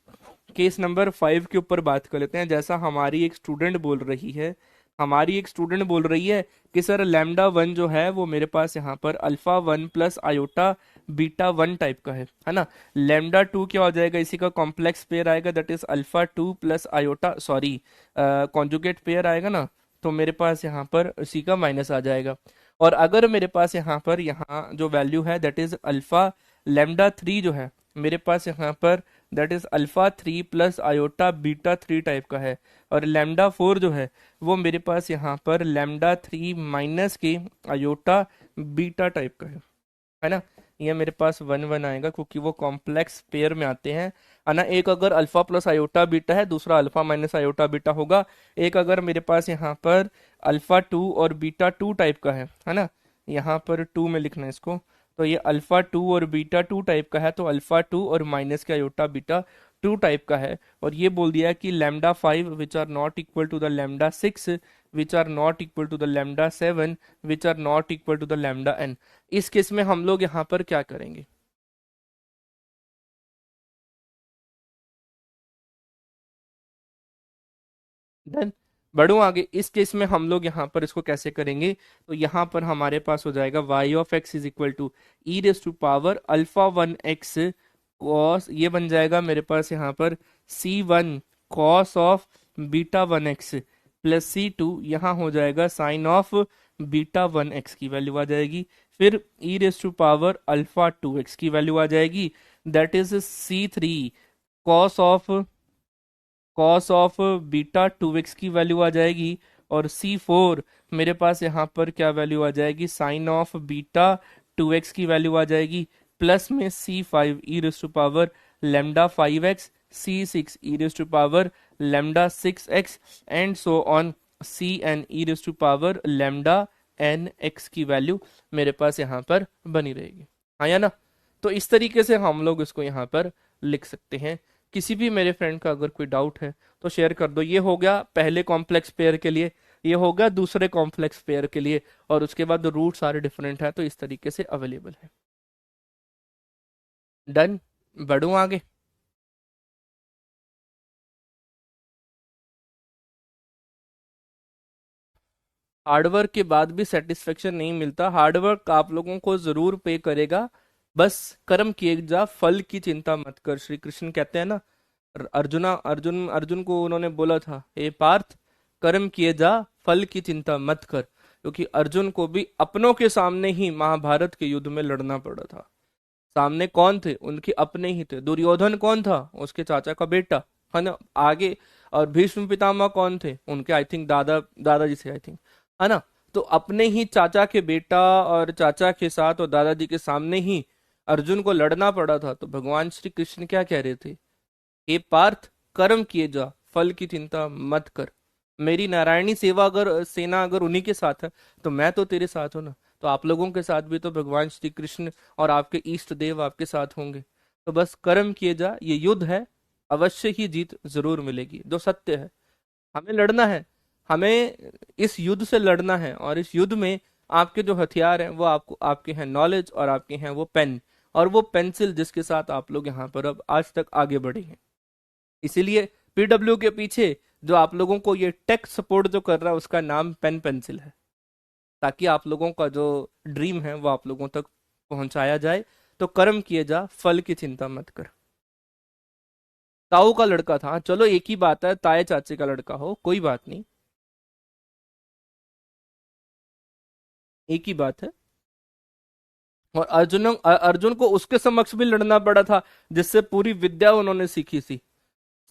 Case number five के ऊपर बात कर लेते हैं। जैसा हमारी एक स्टूडेंट बोल रही है, हमारी एक स्टूडेंट बोल रही है कि सर लैम्डा वन जो है वो मेरे पास यहाँ पर alpha one plus iota beta one type का है ना। लैम्डा टू क्या हो जाएगा? इसी का कॉम्प्लेक्स पेयर आएगा, that is alpha two plus iota, sorry conjugate pair आएगा ना, तो मेरे पास यहाँ पर उसी का माइनस आ जाएगा। और अगर मेरे पास यहाँ पर यहाँ जो वैल्यू है that is alpha lambda three जो है मेरे पास यहाँ पर that is alpha three plus iota beta three type का है, और लैम्डा फोर जो है वो मेरे पास यहाँ पर लैम्डा थ्री माइनस के आयोटा बीटा टाइप का है ना। ये मेरे पास वन वन आएगा क्योंकि वो कॉम्प्लेक्स पेयर में आते हैं, है ना। एक अगर अल्फा प्लस आयोटा बीटा है, दूसरा अल्फा माइनस आयोटा बीटा होगा। एक अगर मेरे पास यहाँ पर अल्फा टू और बीटा टू टाइप का है ना, यहाँ पर टू में लिखना है इसको। तो ये अल्फा टू और बीटा टू टाइप का है, तो अल्फा टू और माइनस के आयोटा बीटा टू टाइप का है। और ये बोल दिया कि lambda five which are not equal to the lambda six, which are not equal to the lambda seven, which are not equal to the lambda n. इस case में हम लोग यहाँ पर क्या करेंगे? डन। बढ़ूं आगे, इस केस में हम लोग यहाँ पर इसको कैसे करेंगे? तो यहाँ पर हमारे पास हो जाएगा y of x is equal to e raise to power alpha one x cos, ये बन जाएगा मेरे पास यहाँ पर c one cos of beta one x plus c two, यहाँ हो जाएगा sine of beta one x की वैल्यू आ जाएगी। फिर e raise to power alpha two x की वैल्यू आ जाएगी, that is c three cos of beta two x की वैल्यू आ जाएगी। और C4 मेरे पास यहाँ पर क्या वैल्यू आ जाएगी, साइन ऑफ बीटा 2x की वैल्यू आ जाएगी, प्लस में C5 e raise to power lambda 5x, C6 e raise to power lambda 6x and so on Cn e raise to power lambda nx की value मेरे पास यहाँ पर बनी रहेगी, हाँ या ना। तो इस तरीके से हम लोग इसको यहाँ पर लिख सकते हैं। किसी भी मेरे फ्रेंड का अगर कोई डाउट है तो शेयर कर दो। ये हो गया पहले कॉम्प्लेक्स पेयर के लिए, ये हो गया दूसरे कॉम्प्लेक्स पेयर के लिए, और उसके बाद रूट सारे डिफरेंट है तो इस तरीके से अवेलेबल है। डन, बढ़ूं आगे। हार्डवर्क के बाद भी सेटिस्फेक्शन नहीं मिलता, हार्डवर्क आप लोगों को जरूर पे करेगा, बस कर्म किए जा, फल की चिंता मत कर। श्री कृष्ण कहते हैं ना, अर्जुन को उन्होंने बोला था, हे पार्थ कर्म किए जा, फल की चिंता मत कर, क्योंकि अर्जुन को भी अपनों के सामने ही महाभारत के युद्ध में लड़ना पड़ा था। सामने कौन थे, उनके अपने ही थे। दुर्योधन कौन था, उसके चाचा का बेटा, है ना, आगे। और भीष्म पितामह कौन थे, उनके आई थिंक दादाजी से, आई थिंक, है ना। तो अपने ही चाचा के बेटा और चाचा के साथ और दादाजी के सामने ही अर्जुन को लड़ना पड़ा था। तो भगवान श्री कृष्ण क्या कह रहे थे, हे पार्थ कर्म किए जा, फल की चिंता मत कर। मेरी नारायणी सेवा अगर सेना अगर उन्हीं के साथ है तो मैं तो तेरे साथ हूं ना, तो आप लोगों के साथ भी तो भगवान श्री कृष्ण और आपके इष्ट देव आपके साथ होंगे। तो बस कर्म किए जा, ये युद्ध है, अवश्य ही जीत जरूर मिलेगी, जो सत्य है। हमें लड़ना है, हमें इस युद्ध से लड़ना है, और इस युद्ध में आपके जो हथियार हैं वो आपको, आपके हैं नॉलेज और आपके हैं वो पेन और वो पेंसिल जिसके साथ आप लोग यहाँ पर अब आज तक आगे बढ़े हैं। इसीलिए पीडब्ल्यू के पीछे जो आप लोगों को ये टेक सपोर्ट जो कर रहा है उसका नाम पेन पेंसिल है, ताकि आप लोगों का जो ड्रीम है वो आप लोगों तक पहुंचाया जाए। तो कर्म किए जा, फल की चिंता मत कर। ताऊ का लड़का था, चलो एक ही बात है, ताए चाचे का लड़का हो कोई बात नहीं, एक ही बात है। और अर्जुन को उसके समक्ष भी लड़ना पड़ा था जिससे पूरी विद्या उन्होंने सीखी थी।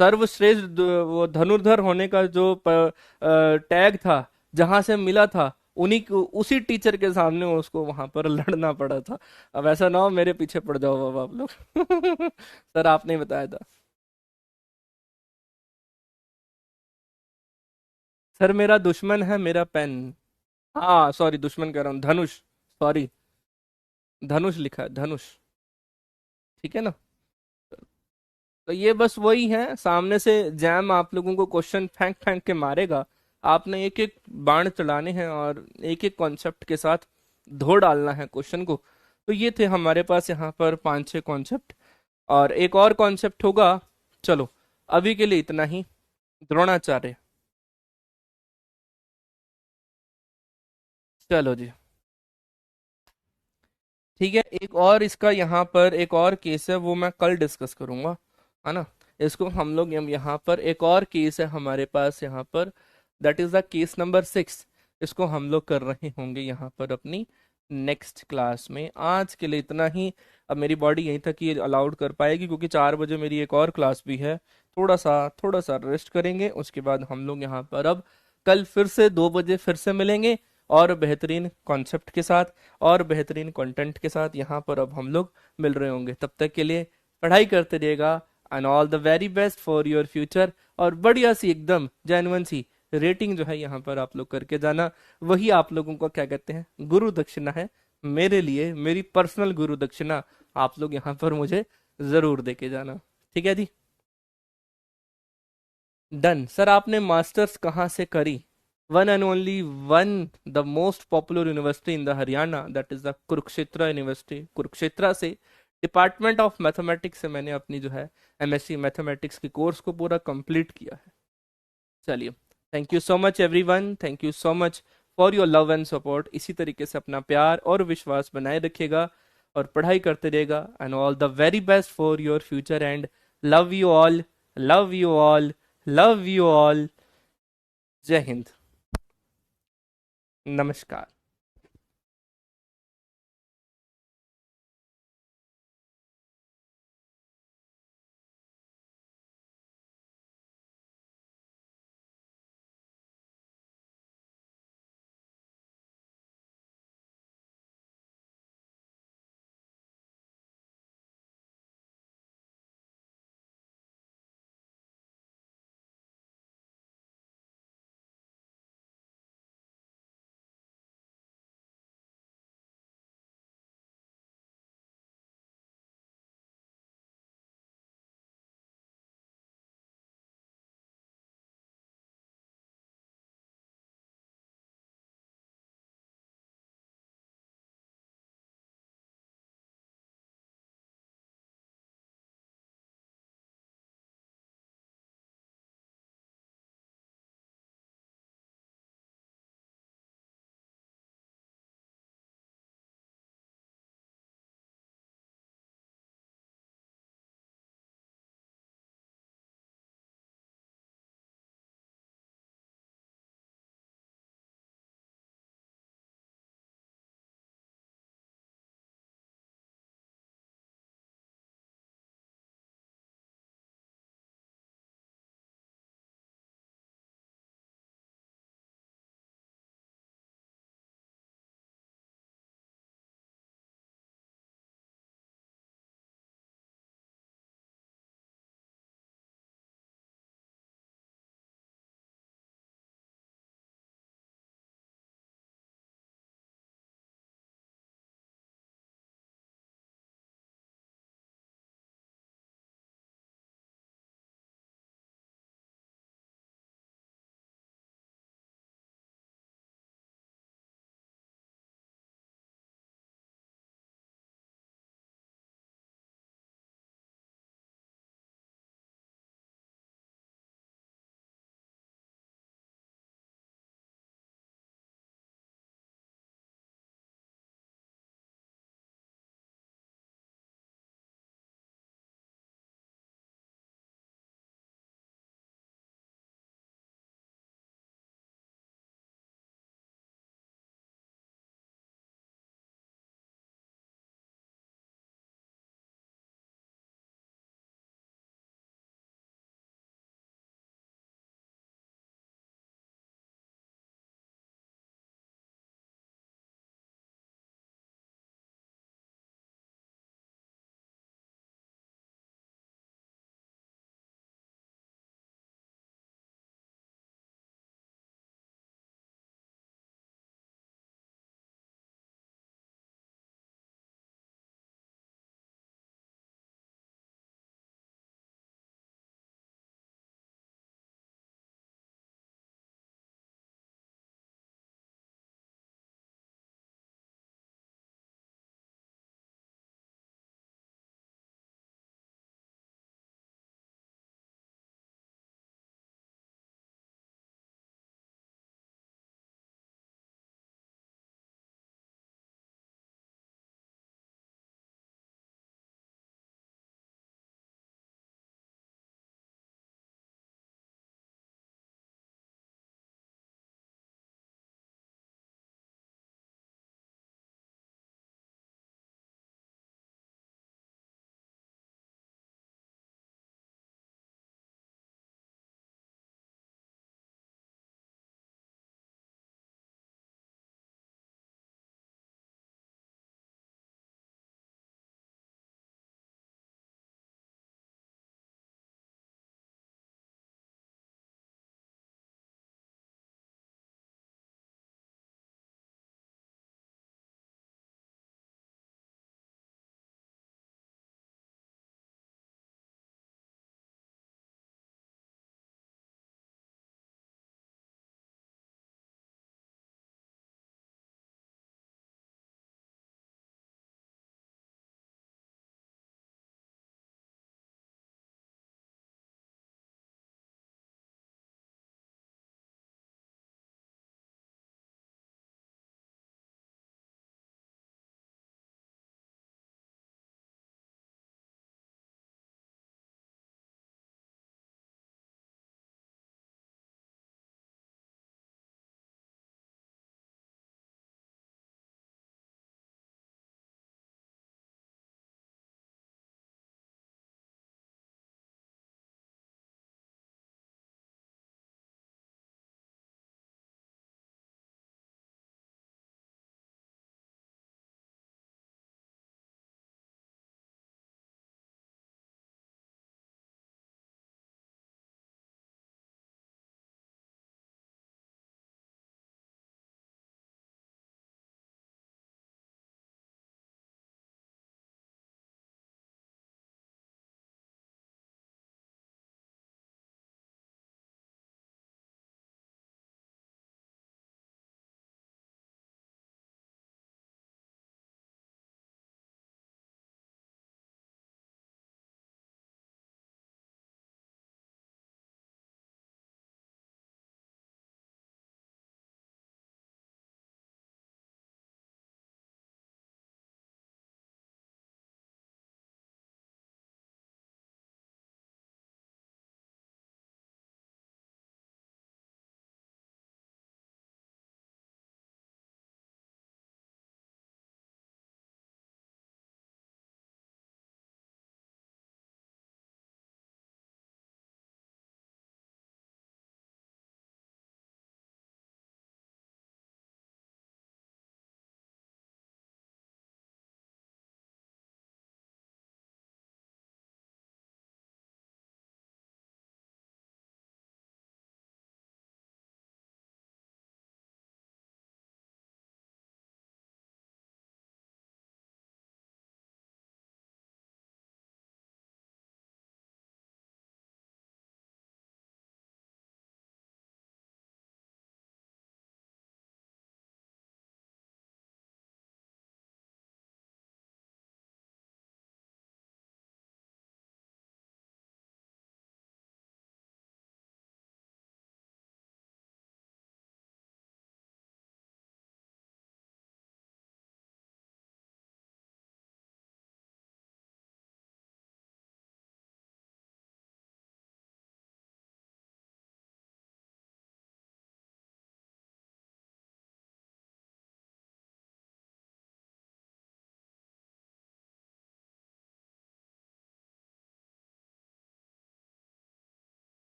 सर्वश्रेष्ठ वो धनुर्धर होने का जो टैग था, जहां से मिला था, उन्हीं को उसी टीचर के सामने उसको वहां पर लड़ना पड़ा था। अब ऐसा ना हो मेरे पीछे पड़ जाओ बाबा आप लोग। सर आपने बताया था। सर मेरा दुश्मन है मेरा पेन। हाँ सॉरी, दुश्मन कह रहा हूँ, धनुष, सॉरी, धनुष लिखा है, धनुष, ठीक है ना। तो ये बस वही है, सामने से जैम आप लोगों को क्वेश्चन फेंक फेंक के मारेगा, आपने एक एक बाण चलाने हैं और एक एक कॉन्सेप्ट के साथ धो डालना है क्वेश्चन को। तो ये थे हमारे पास यहाँ पर 5-6 कॉन्सेप्ट, और एक और कॉन्सेप्ट होगा। चलो अभी के लिए इतना ही। द्रोणाचार्य, चलो जी, ठीक है। एक और इसका यहाँ पर एक और केस है, वो मैं कल डिस्कस करूंगा, है ना। इसको हम लोग यहाँ पर एक और केस है हमारे पास यहाँ पर, that is the case number 6। इसको हम लोग कर रहे होंगे यहाँ पर अपनी नेक्स्ट क्लास में। आज के लिए इतना ही। अब मेरी बॉडी यहीं तक ये अलाउड कर पाएगी, क्योंकि 4 बजे मेरी एक और क्लास भी है। थोड़ा सा रेस्ट करेंगे, उसके बाद हम लोग यहाँ पर अब कल फिर से 2 बजे फिर से मिलेंगे, और बेहतरीन कॉन्सेप्ट के साथ और बेहतरीन कंटेंट के साथ यहाँ पर अब हम लोग मिल रहे होंगे। तब तक के लिए पढ़ाई करते रहिएगा, and all the very best for your future. और बढ़िया सी एकदम जेन्युइन सी रेटिंग जो है यहाँ पर आप लोग करके जाना, वही आप लोगों को क्या कहते हैं, गुरु दक्षिणा है मेरे लिए, मेरी पर्सनल गुरु दक्षिणा आप लोग यहाँ पर मुझे जरूर देके जाना, ठीक है जी। डन। सर आपने मास्टर्स कहाँ से करी? One and only one, the most popular university in the Haryana, that is the Kurukshetra university, Kurukshetra से डिपार्टमेंट ऑफ मैथमेटिक्स से मैंने अपनी जो है एमएससी मैथमेटिक्स की कोर्स को पूरा कंप्लीट किया है। चलिए, thank you so much everyone, thank you so much for your love and support. इसी तरीके से अपना प्यार और विश्वास बनाए रखिएगा और पढ़ाई करते रहेगा, and all the very best for your future, and love you all, love you all, love you all. जय हिंद, नमस्कार।